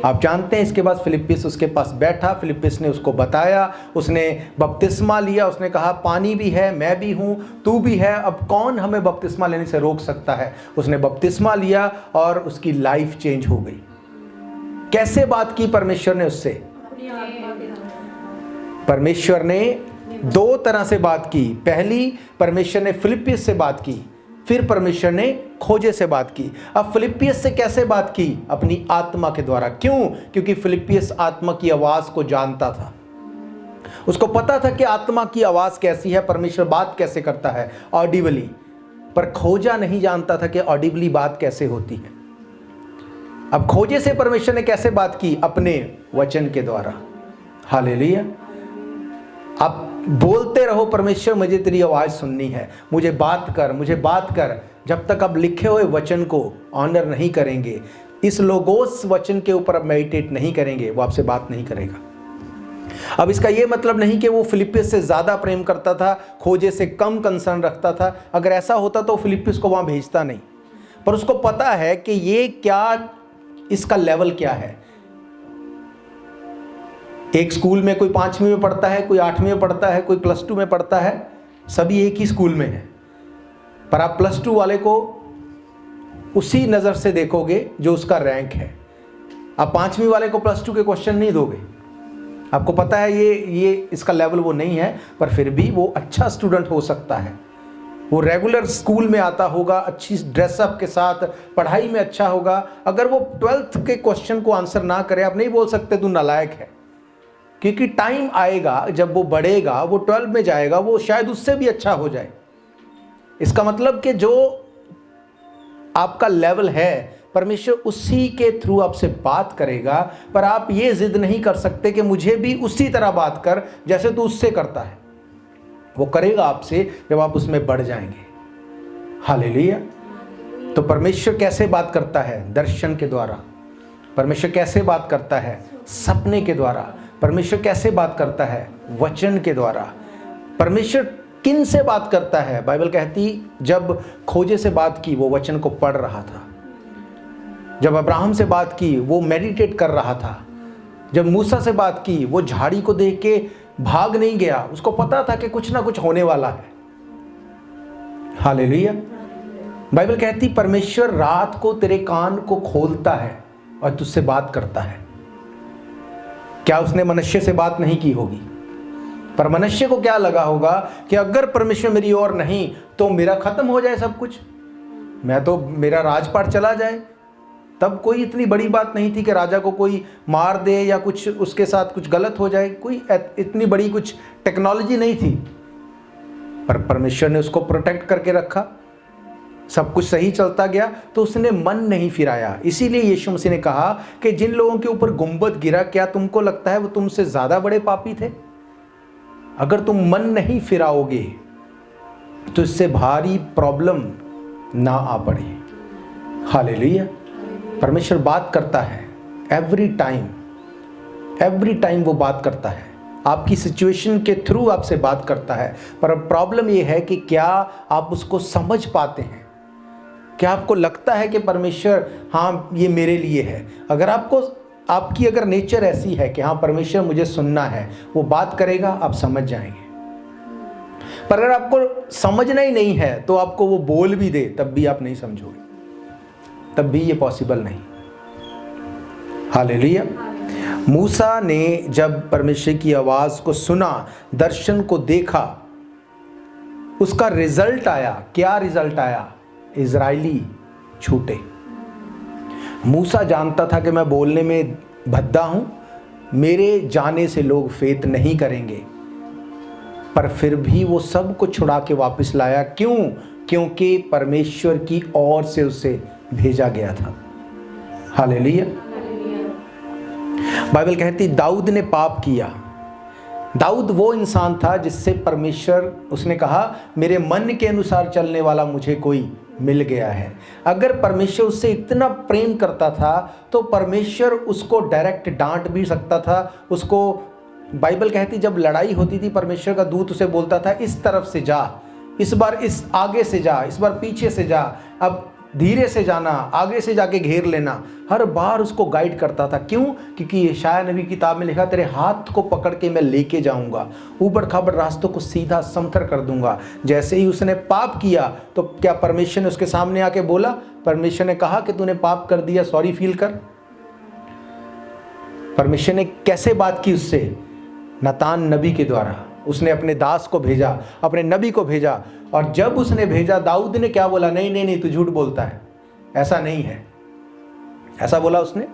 आप जानते हैं, इसके बाद फिलिप्पियस उसके पास बैठा। फिलिप्पियस ने उसको बताया, उसने बपतिस्मा लिया। उसने कहा, पानी भी है, मैं भी हूँ, तू भी है, अब कौन हमें बपतिस्मा लेने से रोक सकता है? उसने बपतिस्मा लिया और उसकी लाइफ चेंज हो गई। कैसे बात की परमेश्वर ने उससे? परमेश्वर ने 2 तरह से बात की। पहली, परमेश्वर ने फिलिप्पियस से बात की, फिर परमेश्वर ने खोजे से बात की। अब फिलिप्पियस से कैसे बात की? अपनी आत्मा के द्वारा। क्यों? क्योंकि फिलिप्पियस आत्मा की आवाज को जानता था। उसको पता था कि आत्मा की आवाज कैसी है, परमेश्वर बात कैसे करता है, ऑडिबली। पर खोजा नहीं जानता था कि ऑडिबली बात कैसे होती है। अब खोजे से परमेश्वर ने कैसे बात की? अपने वचन के द्वारा। हालेलुया। आप बोलते रहो, परमेश्वर मुझे तेरी आवाज़ सुननी है, मुझे बात कर, मुझे बात कर। जब तक आप लिखे हुए वचन को ऑनर नहीं करेंगे, इस लोगोस वचन के ऊपर आप मेडिटेट नहीं करेंगे, वो आपसे बात नहीं करेगा। अब इसका ये मतलब नहीं कि वो फिलिप्पियस से ज़्यादा प्रेम करता था, खोजे से कम कंसर्न रखता था। अगर ऐसा होता तो फिलिप्पियस को वहाँ भेजता नहीं। पर उसको पता है कि ये क्या, इसका लेवल क्या है। एक स्कूल में कोई 5वीं में पढ़ता है, कोई 8वीं में पढ़ता है, कोई +2 में पढ़ता है, सभी एक ही स्कूल में है। पर आप +2 वाले को उसी नज़र से देखोगे जो उसका रैंक है। आप 5वीं वाले को +2 के क्वेश्चन नहीं दोगे। आपको पता है ये इसका लेवल वो नहीं है, पर फिर भी वो अच्छा स्टूडेंट हो सकता है। वो रेगुलर स्कूल में आता होगा, अच्छी ड्रेसअप के साथ, पढ़ाई में अच्छा होगा। अगर वो 12th के क्वेश्चन को आंसर ना करे, आप नहीं बोल सकते तू नालायक है, क्योंकि टाइम आएगा जब वो बढ़ेगा, वो 12 में जाएगा, वो शायद उससे भी अच्छा हो जाए। इसका मतलब कि जो आपका लेवल है, परमेश्वर उसी के थ्रू आपसे बात करेगा। पर आप ये जिद नहीं कर सकते कि मुझे भी उसी तरह बात कर जैसे तू उससे करता है। वो करेगा आपसे जब आप उसमें बढ़ जाएंगे। हालेलुया। तो परमेश्वर कैसे बात करता है? दर्शन के द्वारा। परमेश्वर कैसे बात करता है? सपने के द्वारा। परमेश्वर कैसे बात करता है? वचन के द्वारा। परमेश्वर किन से बात करता है? बाइबल कहती जब खोजे से बात की, वो वचन को पढ़ रहा था। जब अब्राहम से बात की वो मेडिटेट कर रहा था। जब मूसा से बात की वो झाड़ी को देख के भाग नहीं गया, उसको पता था कि कुछ ना कुछ होने वाला है। हालेलुया। बाइबल कहती परमेश्वर रात को तेरे कान को खोलता है और तुझसे बात करता है। क्या उसने मनुष्य से बात नहीं की होगी? पर मनुष्य को क्या लगा होगा कि अगर परमेश्वर मेरी ओर नहीं तो मेरा खत्म हो जाए सब कुछ, मेरा राजपाट चला जाए। तब कोई इतनी बड़ी बात नहीं थी कि राजा को कोई मार दे या कुछ उसके साथ कुछ गलत हो जाए, कोई इतनी बड़ी कुछ टेक्नोलॉजी नहीं थी। पर परमेश्वर ने उसको प्रोटेक्ट करके रखा, सब कुछ सही चलता गया, तो उसने मन नहीं फिराया। इसीलिए यीशु मसीह ने कहा कि जिन लोगों के ऊपर गुंबद गिरा, क्या तुमको लगता है वो तुमसे ज्यादा बड़े पापी थे? अगर तुम मन नहीं फिराओगे तो इससे भारी प्रॉब्लम ना आ पड़े। हालेलुया। परमेश्वर बात करता है एवरी टाइम वो बात करता है, आपकी सिचुएशन के थ्रू आपसे बात करता है। पर अब प्रॉब्लम ये है कि क्या आप उसको समझ पाते हैं? क्या आपको लगता है कि परमेश्वर हाँ ये मेरे लिए है? अगर आपकी अगर नेचर ऐसी है कि हाँ परमेश्वर मुझे सुनना है, वो बात करेगा, आप समझ जाएंगे। पर अगर आपको समझना ही नहीं है तो आपको वो बोल भी दे तब भी आप नहीं समझोगे, तब भी ये पॉसिबल नहीं। हालेलुया। मूसा ने जब परमेश्वर की आवाज को सुना, दर्शन को देखा, उसका रिजल्ट आया। क्या रिजल्ट आया? इजराइली छूटे। मूसा जानता था कि मैं बोलने में भद्दा हूं, मेरे जाने से लोग फेथ नहीं करेंगे, पर फिर भी वो सब कुछ छुड़ा के वापस लाया। क्यों? क्योंकि परमेश्वर की ओर से उसे भेजा गया था। हालेलुया। बाइबल कहती दाऊद ने पाप किया। दाऊद वो इंसान था जिससे परमेश्वर, उसने कहा मेरे मन के अनुसार चलने वाला मुझे कोई मिल गया है। अगर परमेश्वर उससे इतना प्रेम करता था तो परमेश्वर उसको डायरेक्ट डांट भी सकता था। उसको बाइबल कहती जब लड़ाई होती थी परमेश्वर का दूत उसे बोलता था इस तरफ से जा, इस बार इस आगे से जा, इस बार पीछे से जा, अब धीरे से जाना, आगे से जाके घेर लेना। हर बार उसको गाइड करता था। क्यों? क्योंकि यशायाह नबी किताब में लिखा तेरे हाथ को पकड़ के मैं लेके जाऊंगा, ऊबड़ खाबड़ रास्तों को सीधा समथर कर दूंगा। जैसे ही उसने पाप किया तो क्या परमेश्वर ने उसके सामने आके बोला? परमेश्वर ने कहा कि तूने पाप कर दिया, सॉरी फील कर। परमेश्वर ने कैसे बात की उससे? नातान नबी के द्वारा। उसने अपने दास को भेजा, अपने नबी को भेजा, और जब उसने भेजा दाऊद ने क्या बोला? नहीं नहीं नहीं, तू झूठ बोलता है, ऐसा नहीं है, ऐसा बोला उसने।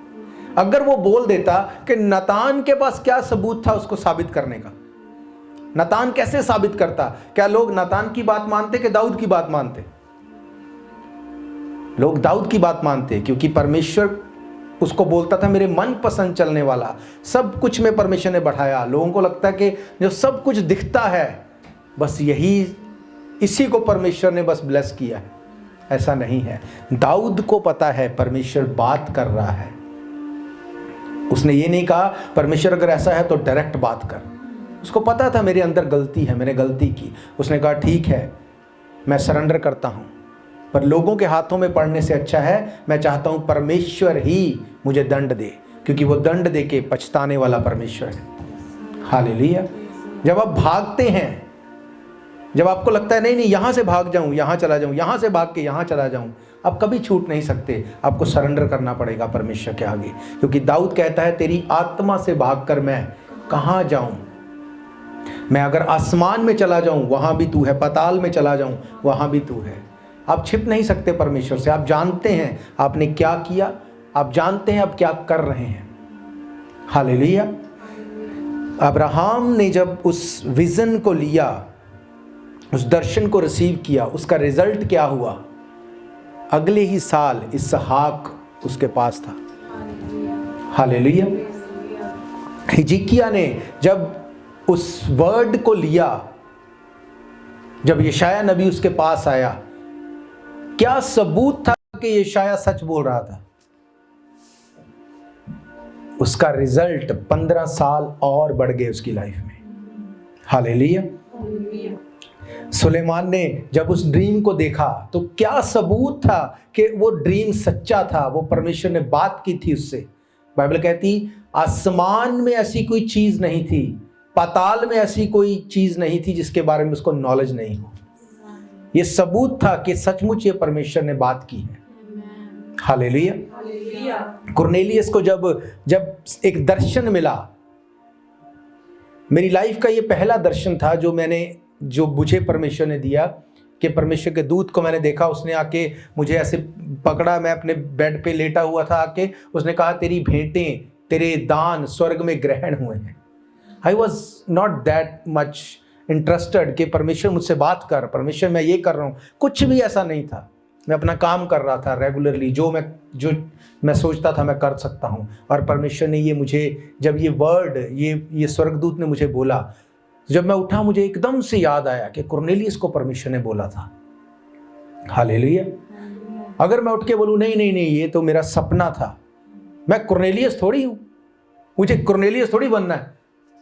अगर वो बोल देता कि नातान के पास क्या सबूत था उसको साबित करने का? नातान कैसे साबित करता? क्या लोग नातान की बात मानते कि दाऊद की बात मानते? लोग दाऊद की बात मानते, क्योंकि परमेश्वर उसको बोलता था मेरे मन पसंद चलने वाला। सब कुछ में परमेश्वर ने बढ़ाया। लोगों को लगता है कि जो सब कुछ दिखता है बस इसी को परमेश्वर ने बस ब्लेस किया है। ऐसा नहीं है। दाऊद को पता है परमेश्वर बात कर रहा है। उसने ये नहीं कहा परमेश्वर अगर ऐसा है तो डायरेक्ट बात कर। उसको पता था मेरे अंदर गलती है, मैंने गलती की। उसने कहा ठीक है, मैं सरेंडर करता हूँ, पर लोगों के हाथों में पड़ने से अच्छा है मैं चाहता हूँ परमेश्वर ही मुझे दंड दे, क्योंकि वो दंड दे के पछताने वाला परमेश्वर है। हालेलुया। जब आप भागते हैं, जब आपको लगता है नहीं नहीं यहाँ से भाग जाऊँ, यहाँ चला जाऊँ, यहाँ से भाग के यहाँ चला जाऊँ, आप कभी छूट नहीं सकते। आपको सरेंडर करना पड़ेगा परमेश्वर के आगे, क्योंकि दाऊद कहता है तेरी आत्मा से भागकर मैं कहाँ जाऊँ? मैं अगर आसमान में चला जाऊँ वहाँ भी तू है, पाताल में चला जाऊँ वहाँ भी तू है। आप छिप नहीं सकते परमेश्वर से। आप जानते हैं आपने क्या किया, आप जानते हैं आप क्या कर रहे हैं। हालेलुया। अब्राहम ने जब उस विजन को लिया, उस दर्शन को रिसीव किया, उसका रिजल्ट क्या हुआ? अगले ही साल इसहाक उसके पास था। हालेलुया। हिजकिय्याह ने जब उस वर्ड को लिया, जब यशायाह नबी उसके पास आया, क्या सबूत था कि यशायाह सच बोल रहा था? उसका रिजल्ट 15 साल और बढ़ गए उसकी लाइफ में। हालेलुया। सुलेमान ने जब उस ड्रीम को देखा तो क्या सबूत था कि वो ड्रीम सच्चा था? वो परमेश्वर ने बात की थी उससे। बाइबल कहती आसमान में ऐसी कोई चीज नहीं थी, पाताल में ऐसी कोई चीज नहीं थी जिसके बारे में उसको नॉलेज नहीं हो। ये सबूत था कि सचमुच ये परमेश्वर ने बात की है। हालेलुया। कुरनेलियस को जब एक दर्शन मिला, मेरी लाइफ का ये पहला दर्शन था जो मुझे परमेश्वर ने दिया, कि परमेश्वर के दूत को मैंने देखा, उसने आके मुझे ऐसे पकड़ा, मैं अपने बेड पे लेटा हुआ था, आके उसने कहा तेरी भेंटें, तेरे दान स्वर्ग में ग्रहण हुए हैं। I was not that much interested कि परमेश्वर मुझसे बात कर, परमेश्वर मैं ये कर रहा हूँ, कुछ भी ऐसा नहीं था। मैं अपना काम कर रहा था रेगुलरली, जो मैं सोचता था मैं कर सकता हूँ। और परमेश्वर ने ये मुझे, जब ये वर्ड ये स्वर्गदूत ने मुझे बोला, जब मैं उठा मुझे एकदम से याद आया कि कुरनेलियस को परमेश्वर ने बोला था। हालेलुया। अगर मैं उठ के बोलूँ नहीं नहीं नहीं ये तो मेरा सपना था, मैं कुरनेलियस थोड़ी हूँ, मुझे कुरनेलियस थोड़ी बनना है,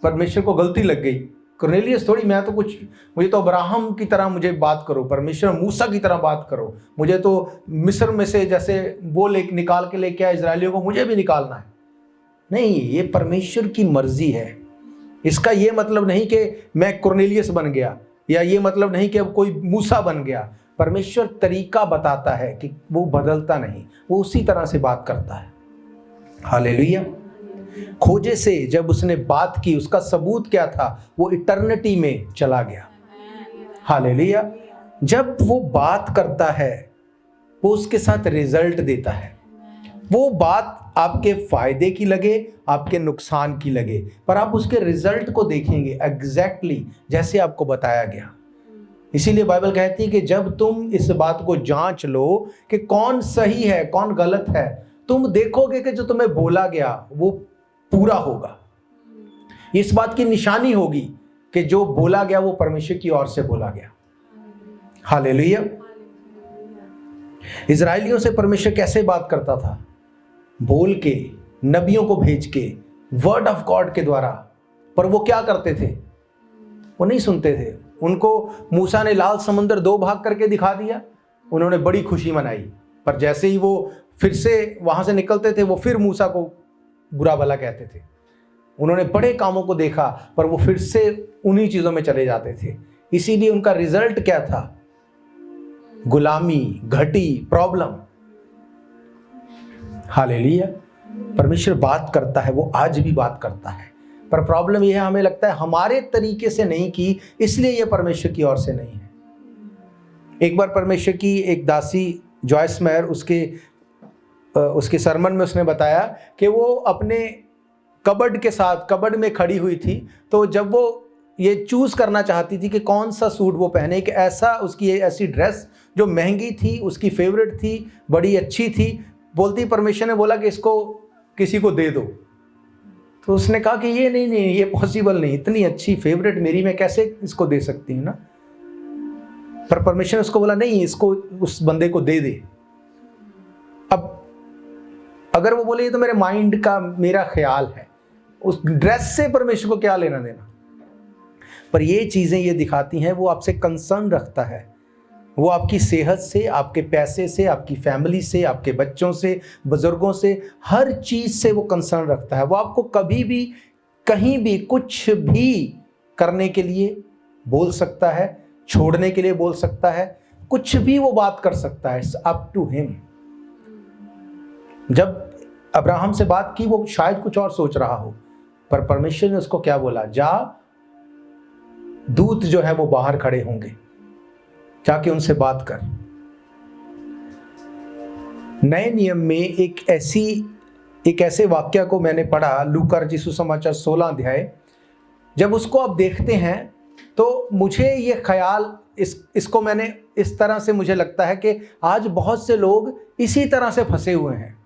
परमेश्वर को गलती लग गई, कुरनेलियस थोड़ी, मैं तो मुझे तो अब्राहम की तरह मुझे बात करो, परमेश्वर मूसा की तरह बात करो, मुझे तो मिस्र में से जैसे वो निकाल के लेके आए इजरायलियों को, मुझे भी निकालना है। नहीं, ये परमेश्वर की मर्जी है। इसका ये मतलब नहीं कि मैं कुरनेलियस बन गया, या ये मतलब नहीं कि अब कोई मूसा बन गया। परमेश्वर तरीका बताता है कि वो बदलता नहीं, वो उसी तरह से बात करता है। हालेलुया। खोजे से जब उसने बात की, उसका सबूत क्या था? वो इटर्निटी में चला गया। हालेलुया। जब वो बात करता है वो उसके साथ रिजल्ट देता है। वो बात आपके फायदे की लगे, आपके नुकसान की लगे, पर आप उसके रिजल्ट को देखेंगे एग्जैक्टली जैसे आपको बताया गया। इसीलिए बाइबल कहती है कि जब तुम इस बात को जांच लो कि कौन सही है कौन गलत है, तुम देखोगे कि जो तुम्हें बोला गया वो पूरा होगा। इस बात की निशानी होगी कि जो बोला गया वो परमेश्वर की ओर से बोला गया। हालेलुया। इजराइलियों से परमेश्वर कैसे बात करता था? बोल के, नबियों को भेज के, वर्ड ऑफ गॉड के द्वारा। पर वो क्या करते थे? वो नहीं सुनते थे। उनको मूसा ने लाल समुंदर 2 भाग करके दिखा दिया, उन्होंने बड़ी खुशी मनाई, पर जैसे ही वो फिर से वहां से निकलते थे वो फिर मूसा को बुरा भला कहते थे। उन्होंने बड़े कामों को देखा पर वो फिर से उन्हीं चीजों में चले जाते थे। इसीलिए उनका रिजल्ट क्या था? गुलामी, घटी, प्रॉब्लम। हालेलुया। परमेश्वर बात करता है, वो आज भी बात करता है, पर प्रॉब्लम यह है हमें लगता है हमारे तरीके से नहीं की, इसलिए यह परमेश्वर की ओर से नहीं है। एक बार परमेश्वर की एक दासी जॉयस मेयर, उसके सरमन में उसने बताया कि वो अपने कबर्ड में खड़ी हुई थी, तो जब वो ये चूज करना चाहती थी कि कौन सा सूट वो पहने, कि उसकी ऐसी ड्रेस जो महंगी थी, उसकी फेवरेट थी, बड़ी अच्छी थी, बोलती परमेश्वर ने बोला कि इसको किसी को दे दो। तो उसने कहा कि ये नहीं ये पॉसिबल नहीं, इतनी अच्छी फेवरेट मेरी, मैं कैसे इसको दे सकती हूँ ना। पर परमेश्वर ने उसको बोला नहीं, इसको उस बंदे को दे दे। अब अगर वो बोले ये तो मेरे माइंड का मेरा ख्याल है, उस ड्रेस से परमेश्वर को क्या लेना देना। पर ये चीजें ये दिखाती हैं वो आपसे कंसर्न रखता है, वो आपकी सेहत से, आपके पैसे से, आपकी फैमिली से, आपके बच्चों से, बुजुर्गों से, हर चीज से वो कंसर्न रखता है। वो आपको कभी भी कहीं भी कुछ भी करने के लिए बोल सकता है, छोड़ने के लिए बोल सकता है, कुछ भी वो बात कर सकता है। It's up to him. जब अब्राहम से बात की वो शायद कुछ और सोच रहा हो, पर परमेश्वर ने उसको क्या बोला? जा, दूत जो है वो बाहर खड़े होंगे, जाके उनसे बात कर। नए नियम में एक ऐसे वाक्य को मैंने पढ़ा, लूका रचित सुसमाचार 16 अध्याय। जब उसको आप देखते हैं तो मुझे ये ख्याल इसको मैंने इस तरह से मुझे लगता है कि आज बहुत से लोग इसी तरह से फंसे हुए हैं।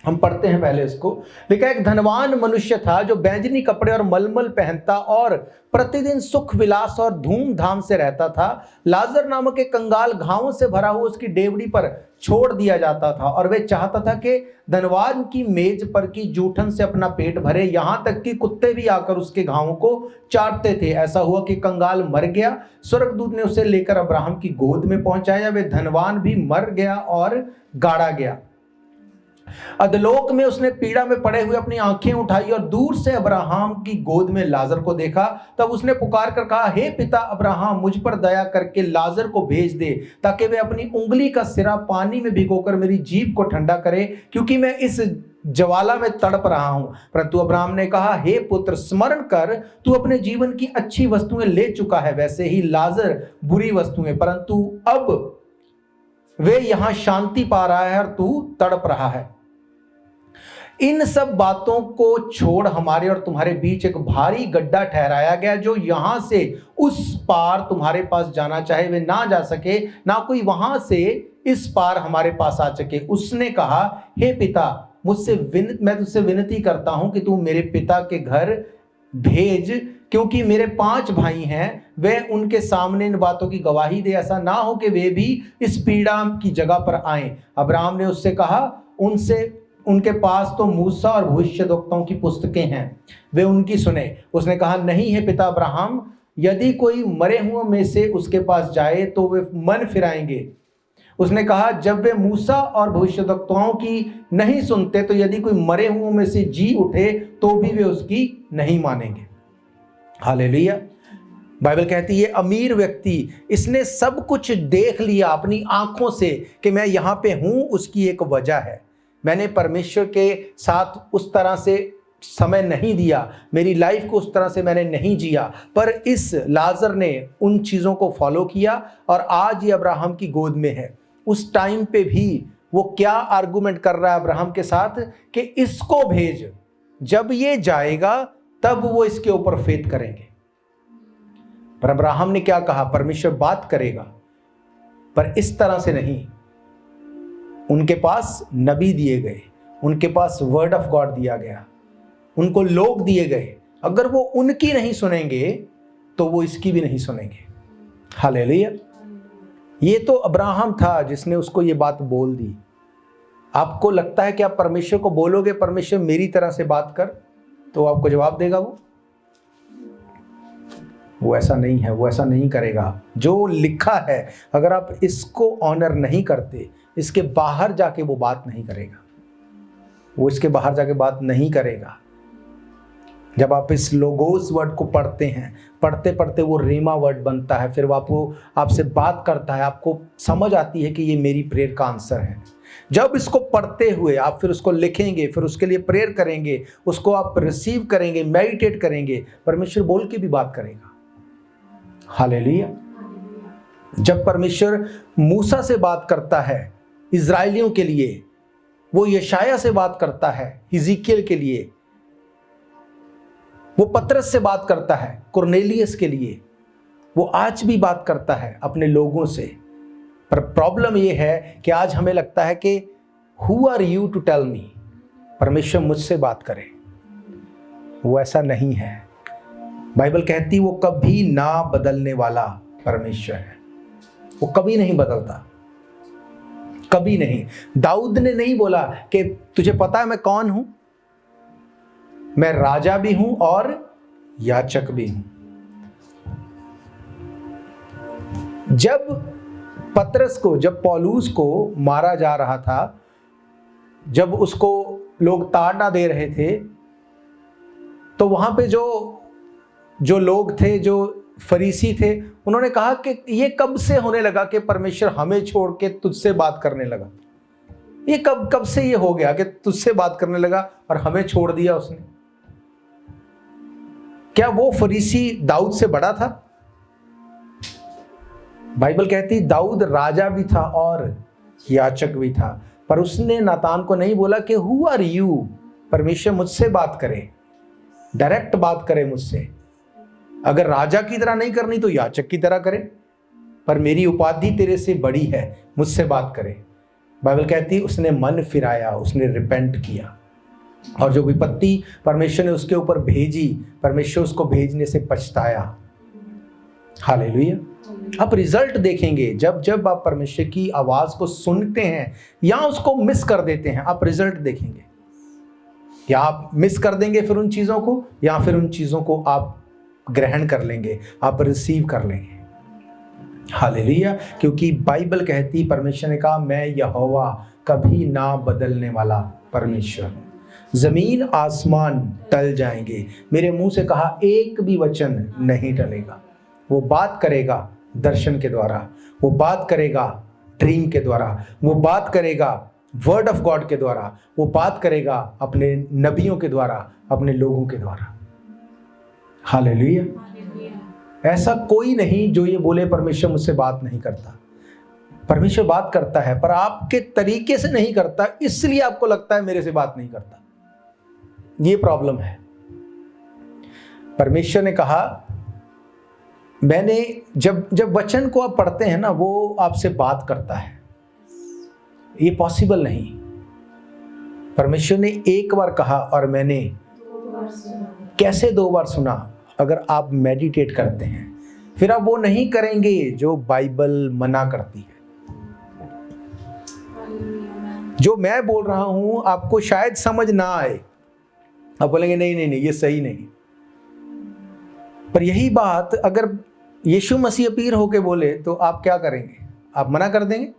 हम पढ़ते हैं पहले इसको। लिखा एक धनवान मनुष्य था जो बैंजनी कपड़े और मलमल पहनता और प्रतिदिन सुख विलास और धूमधाम से रहता था। लाजर नामक एक कंगाल घावों से भरा हुआ उसकी डेवड़ी पर छोड़ दिया जाता था और वे चाहता था कि धनवान की मेज पर की जूठन से अपना पेट भरे, यहां तक कि कुत्ते भी आकर उसके घावों को चाटते थे। ऐसा हुआ कि कंगाल मर गया, स्वर्गदूत ने उसे लेकर अब्राहम की गोद में पहुंचाया। वे धनवान भी मर गया और गाड़ा गया। अधलोक में उसने पीड़ा में पड़े हुए अपनी आंखें उठाई और दूर से अब्राहम की गोद में लाजर को देखा। तब उसने पुकार कर कहा, हे पिता अब्राहम, मुझ पर दया करके लाजर को भेज दे, ताकि वे अपनी उंगली का सिरा पानी में भिगोकर मेरी जीभ को ठंडा करे, क्योंकि मैं इस ज्वाला में तड़प रहा हूं। परंतु अब्राहम ने कहा, हे पुत्र, स्मरण कर, तू अपने जीवन की अच्छी वस्तुएं ले चुका है, वैसे ही लाजर बुरी वस्तुएं, परंतु अब वे यहां शांति पा रहा है और तू तड़प रहा है। इन सब बातों को छोड़ हमारे और तुम्हारे बीच एक भारी गड्ढा ठहराया गया, जो यहां से उस पार तुम्हारे पास जाना चाहे वे ना जा सके, ना कोई वहां से इस पार हमारे पास आ सके। उसने कहा, हे पिता, मैं तुझसे विनती करता हूं कि तू मेरे पिता के घर भेज, क्योंकि मेरे 5 भाई हैं, वे उनके सामने इन बातों की गवाही दे, ऐसा ना हो कि वे भी इस पीड़ा की जगह पर आए। अब्राहम ने उससे कहा, उनके पास तो मूसा और भविष्यद्वक्ताओं की पुस्तकें हैं, वे उनकी सुने। उसने कहा, नहीं है पिता अब्राहम, यदि कोई मरे हुओं में से उसके पास जाए तो वे मन फिराएंगे। उसने कहा, जब वे मूसा और भविष्यद्वक्ताओं की नहीं सुनते, तो यदि कोई मरे हुओं में से जी उठे तो भी वे उसकी नहीं मानेंगे। हालेलुया। बाइबल कहती है अमीर व्यक्ति, इसने सब कुछ देख लिया अपनी आंखों से कि मैं यहाँ पे हूँ, उसकी एक वजह है। मैंने परमेश्वर के साथ उस तरह से समय नहीं दिया, मेरी लाइफ को उस तरह से मैंने नहीं जिया, पर इस लाजर ने उन चीज़ों को फॉलो किया और आज ये अब्राहम की गोद में है। उस टाइम पे भी वो क्या आर्गुमेंट कर रहा है अब्राहम के साथ कि इसको भेज, जब ये जाएगा तब वो इसके ऊपर फेथ करेंगे। पर अब्राहम ने क्या कहा, परमेश्वर बात करेगा, पर इस तरह से नहीं। उनके पास नबी दिए गए, उनके पास वर्ड ऑफ गॉड दिया गया, उनको लोग दिए गए। अगर वो उनकी नहीं सुनेंगे तो वो इसकी भी नहीं सुनेंगे। हालेलुया। ये तो अब्राहम था जिसने उसको ये बात बोल दी। आपको लगता है कि आप परमेश्वर को बोलोगे, परमेश्वर मेरी तरह से बात कर, तो आपको जवाब देगा वो ऐसा नहीं है, वो ऐसा नहीं करेगा। जो लिखा है, अगर आप इसको ऑनर नहीं करते, इसके बाहर जाके वो बात नहीं करेगा, वो इसके बाहर जाके बात नहीं करेगा। जब आप इस लोगोस वर्ड को पढ़ते हैं, पढ़ते पढ़ते वो रेमा वर्ड बनता है, फिर वो आपसे बात करता है, आपको समझ आती है कि ये मेरी प्रेयर का आंसर है। जब इसको पढ़ते हुए आप फिर उसको लिखेंगे, फिर उसके लिए प्रेयर करेंगे, उसको आप रिसीव करेंगे, मेडिटेट करेंगे, परमेश्वर बोल के भी बात करेगा। हालेलुया। जब परमेश्वर मूसा से बात करता है इज़राइलियों के लिए, वो यशाया से बात करता है हिजकिय्याह के लिए, वो पतरस से बात करता है कुरनेलियस के लिए, वो आज भी बात करता है अपने लोगों से। पर प्रॉब्लम ये है कि आज हमें लगता है कि who are you to tell me, परमेश्वर मुझसे बात करे। वो ऐसा नहीं है। बाइबल कहती वो कभी ना बदलने वाला परमेश्वर है, वो कभी नहीं बदलता, कभी नहीं। दाऊद ने नहीं बोला कि तुझे पता है मैं कौन हूं, मैं राजा भी हूं और याचक भी हूं। जब पतरस को, जब पौलुस को मारा जा रहा था, जब उसको लोग ताड़ना दे रहे थे, तो वहां पे जो लोग थे, जो फरीसी थे, उन्होंने कहा कि ये कब से होने लगा कि परमेश्वर हमें छोड़ के तुझसे बात करने लगा। ये कब से ये हो गया कि तुझसे बात करने लगा और हमें छोड़ दिया उसने। क्या वो फरीसी दाऊद से बड़ा था? बाइबल कहती दाऊद राजा भी था और याचक भी था, पर उसने नातान को नहीं बोला कि हु आर यू, परमेश्वर मुझसे बात करे, डायरेक्ट बात करे मुझसे। अगर राजा की तरह नहीं करनी तो याचक की तरह करे, पर मेरी उपाधि तेरे से बड़ी है, मुझसे बात करे। बाइबल कहती है उसने मन फिराया, उसने रिपेंट किया, और जो विपत्ति परमेश्वर ने उसके ऊपर भेजी, परमेश्वर उसको भेजने से पछताया। हालेलुया। आप रिजल्ट देखेंगे जब जब आप परमेश्वर की आवाज को सुनते हैं या उसको मिस कर देते हैं, आप रिजल्ट देखेंगे। या आप मिस कर देंगे फिर उन चीजों को, या फिर उन चीजों को आप ग्रहण कर लेंगे, आप रिसीव कर लेंगे। हालेलुया। क्योंकि बाइबल कहती, परमेश्वर ने कहा मैं यहोवा कभी ना बदलने वाला परमेश्वर हूं। जमीन आसमान टल जाएंगे, मेरे मुंह से कहा एक भी वचन नहीं टलेगा। वो बात करेगा दर्शन के द्वारा, वो बात करेगा ड्रीम के द्वारा, वो बात करेगा वर्ड ऑफ गॉड के द्वारा, वो बात करेगा अपने नबियों के द्वारा, अपने लोगों के द्वारा। हालेलुया। ऐसा कोई नहीं जो ये बोले परमेश्वर मुझसे बात नहीं करता। परमेश्वर बात करता है, पर आपके तरीके से नहीं करता, इसलिए आपको लगता है मेरे से बात नहीं करता। ये प्रॉब्लम है। परमेश्वर ने कहा, मैंने जब वचन को आप पढ़ते हैं ना, वो आपसे बात करता है। ये पॉसिबल नहीं। परमेश्वर ने एक बार कहा और मैंने कैसे 2 बार सुना? अगर आप मेडिटेट करते हैं, फिर आप वो नहीं करेंगे जो बाइबल मना करती है। जो मैं बोल रहा हूं आपको शायद समझ ना आए, आप बोलेंगे नहीं नहीं नहीं ये सही नहीं। पर यही बात अगर यीशु मसीह अपील होके बोले तो आप क्या करेंगे? आप मना कर देंगे?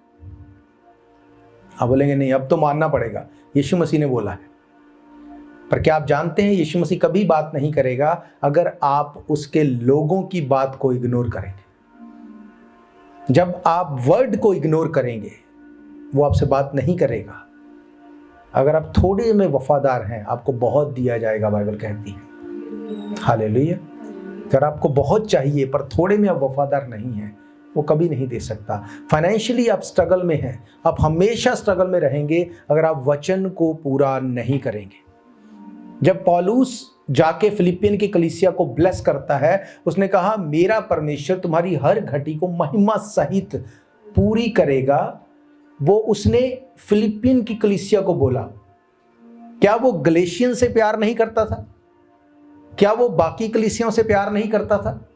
आप बोलेंगे नहीं अब तो मानना पड़ेगा, यीशु मसीह ने बोला है। पर क्या आप जानते हैं यीशु मसीह कभी बात नहीं करेगा अगर आप उसके लोगों की बात को इग्नोर करेंगे। जब आप वर्ड को इग्नोर करेंगे वो आपसे बात नहीं करेगा। अगर आप थोड़े में वफादार हैं आपको बहुत दिया जाएगा, बाइबल कहती है। हालेलुया। अगर आपको बहुत चाहिए पर थोड़े में आप वफादार नहीं हैं, वो कभी नहीं दे सकता। फाइनेंशियली आप स्ट्रगल में हैं, आप हमेशा स्ट्रगल में रहेंगे अगर आप वचन को पूरा नहीं करेंगे। जब पौलुस जाके फिलिपियन की कलीसिया को ब्लेस करता है, उसने कहा मेरा परमेश्वर तुम्हारी हर घटी को महिमा सहित पूरी करेगा। वो उसने फिलिपियन की कलीसिया को बोला। क्या वो गलेशियन से प्यार नहीं करता था? क्या वो बाकी कलीसियाओं से प्यार नहीं करता था?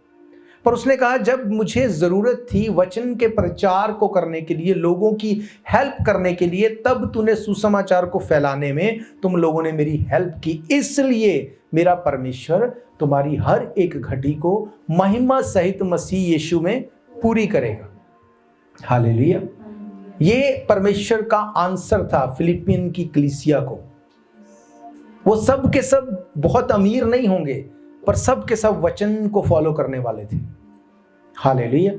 पर उसने कहा जब मुझे जरूरत थी वचन के प्रचार को करने के लिए, लोगों की हेल्प करने के लिए, तब तूने सुसमाचार को फैलाने में तुम लोगों ने मेरी हेल्प की। इसलिए मेरा परमेश्वर तुम्हारी हर एक घटी को महिमा सहित मसीह यीशु में पूरी करेगा। हालेलुया। ये परमेश्वर का आंसर था फिलिपियन की कलीसिया को। वो सब के सब बहुत अमीर नहीं होंगे, पर सब के सब वचन को फॉलो करने वाले थे। हालेलुया।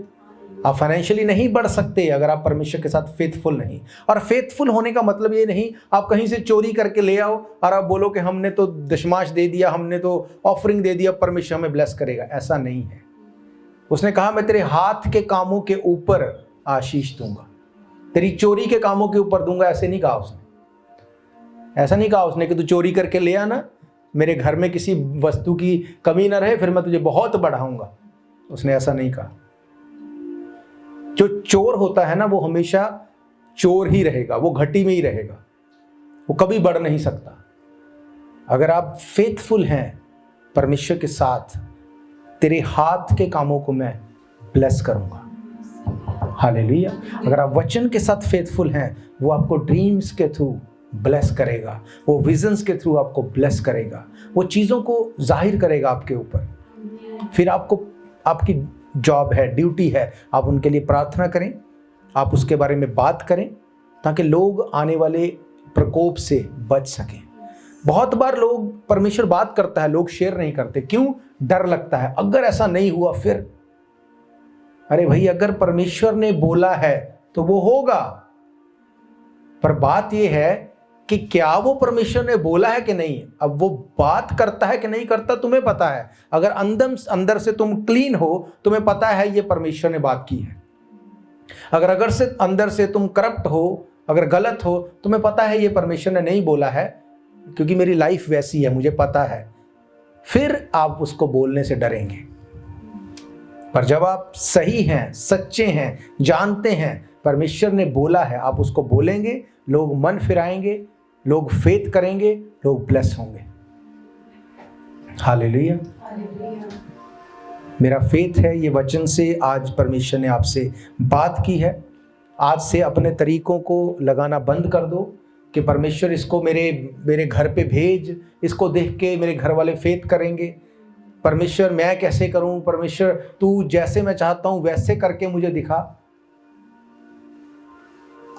आप फाइनेंशियली नहीं बढ़ सकते अगर आप परमेश्वर के साथ फेथफुल नहीं। और फेथफुल होने का मतलब ये नहीं आप कहीं से चोरी करके ले आओ और आप बोलो कि हमने तो दशमांश दे दिया, हमने तो ऑफरिंग दे दिया, परमेश्वर हमें ब्लेस करेगा। ऐसा नहीं है। उसने कहा मैं तेरे हाथ के कामों के ऊपर आशीष दूंगा, तेरी चोरी के कामों के ऊपर दूंगा। ऐसे नहीं कहा उसने। ऐसा नहीं कहा उसने कि तू चोरी करके ले आना, मेरे घर में किसी वस्तु की कमी ना रहे, फिर मैं तुझे बहुत बढ़ाऊंगा। उसने ऐसा नहीं कहा। जो चोर होता है ना वो हमेशा चोर ही रहेगा, वो घटी में ही रहेगा, वो कभी बढ़ नहीं सकता। अगर आप फेथफुल हैं परमेश्वर के साथ, तेरे हाथ के कामों को मैं ब्लेस करूंगा। हालेलुया। अगर आप वचन के साथ फेथफुल हैं, वो आपको ड्रीम्स के थ्रू ब्लेस करेगा, वो विजन्स के थ्रू आपको ब्लेस करेगा, वो चीज़ों को जाहिर करेगा आपके ऊपर। फिर आपको आपकी जॉब है, ड्यूटी है, आप उनके लिए प्रार्थना करें, आप उसके बारे में बात करें ताकि लोग आने वाले प्रकोप से बच सकें। बहुत बार लोग, परमेश्वर बात करता है, लोग शेयर नहीं करते। क्यों? डर लगता है अगर ऐसा नहीं हुआ फिर। अरे भाई अगर परमेश्वर ने बोला है तो वो होगा। पर बात यह है कि क्या वो परमेश्वर ने बोला है कि नहीं। अब वो बात करता है कि नहीं करता तुम्हें पता है। अगर अंदर से तुम क्लीन हो, तुम्हें पता है ये परमेश्वर ने बात की है। अगर से अंदर से तुम करप्ट हो, अगर गलत हो, तुम्हें पता है ये परमेश्वर ने नहीं बोला है क्योंकि मेरी लाइफ वैसी है, मुझे पता है, फिर आप उसको बोलने से डरेंगे। पर जब आप सही हैं, सच्चे हैं, जानते हैं परमेश्वर ने बोला है, आप उसको बोलेंगे, लोग मन फिराएंगे, लोग फेथ करेंगे, लोग ब्लेस होंगे। हालेलुया। मेरा फेथ है ये वचन से आज परमेश्वर ने आपसे बात की है। आज से अपने तरीकों को लगाना बंद कर दो कि परमेश्वर इसको मेरे घर पे भेज, इसको देख के मेरे घर वाले फेथ करेंगे। परमेश्वर मैं कैसे करूं, परमेश्वर तू जैसे मैं चाहता हूं वैसे करके मुझे दिखा।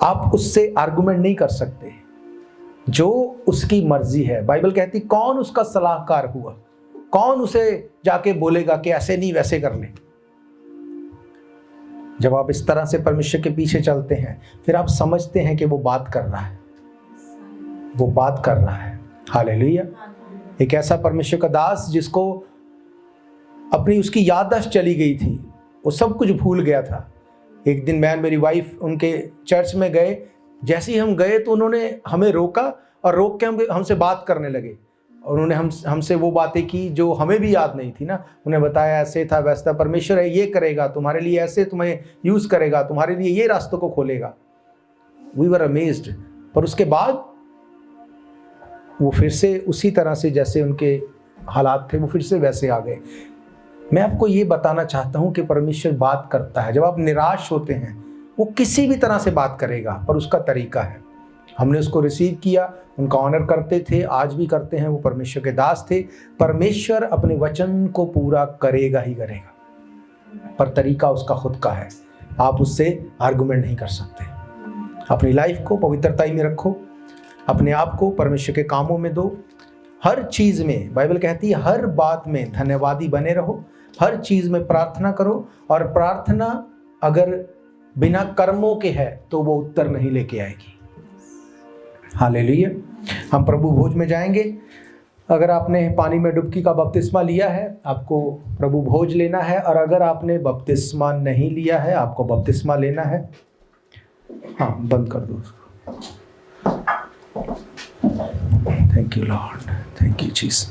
आप उससे आर्गुमेंट नहीं कर सकते, जो उसकी मर्जी है। बाइबल कहती कौन उसका सलाहकार हुआ, कौन उसे जाके बोलेगा कि ऐसे नहीं वैसे कर ले। जब आप इस तरह से परमेश्वर के पीछे चलते हैं, फिर आप समझते हैं कि वो बात कर रहा है, वो बात कर रहा है। हालेलुया। एक ऐसा परमेश्वर का दास जिसको अपनी उसकी याददाश्त चली गई थी, वो सब कुछ भूल गया था। एक दिन मैं मेरी वाइफ उनके चर्च में गए, जैसे ही हम गए तो उन्होंने हमें रोका और रोक के हमसे बात करने लगे। और उन्होंने हमसे वो बातें की जो हमें भी याद नहीं थी ना। उन्हें बताया ऐसे था वैसा था, परमेश्वर है ये करेगा तुम्हारे लिए, ऐसे तुम्हें यूज़ करेगा, तुम्हारे लिए ये रास्तों को खोलेगा। We were amazed. पर उसके बाद वो फिर से उसी तरह से जैसे उनके हालात थे, वो फिर से वैसे आ गए। मैं आपको ये बताना चाहता हूँ कि परमेश्वर बात करता है। जब आप निराश होते हैं, वो किसी भी तरह से बात करेगा, पर उसका तरीका है। हमने उसको रिसीव किया, उनका ऑनर करते थे, आज भी करते हैं। वो परमेश्वर के दास थे। परमेश्वर अपने वचन को पूरा करेगा ही करेगा, पर तरीका उसका खुद का है। आप उससे आर्गुमेंट नहीं कर सकते। अपनी लाइफ को पवित्रता में रखो, अपने आप को परमेश्वर के कामों में दो। हर चीज़ में, बाइबल कहती है हर बात में धन्यवादी बने रहो, हर चीज़ में प्रार्थना करो। और प्रार्थना अगर बिना कर्मों के है तो वो उत्तर नहीं लेके आएगी। हालेलुया। हम प्रभु भोज में जाएंगे। अगर आपने पानी में डुबकी का बपतिस्मा लिया है, आपको प्रभु भोज लेना है। और अगर आपने बपतिस्मा नहीं लिया है, आपको बपतिस्मा लेना है। हाँ, बंद कर दो उसको। Thank you Lord, thank you Jesus.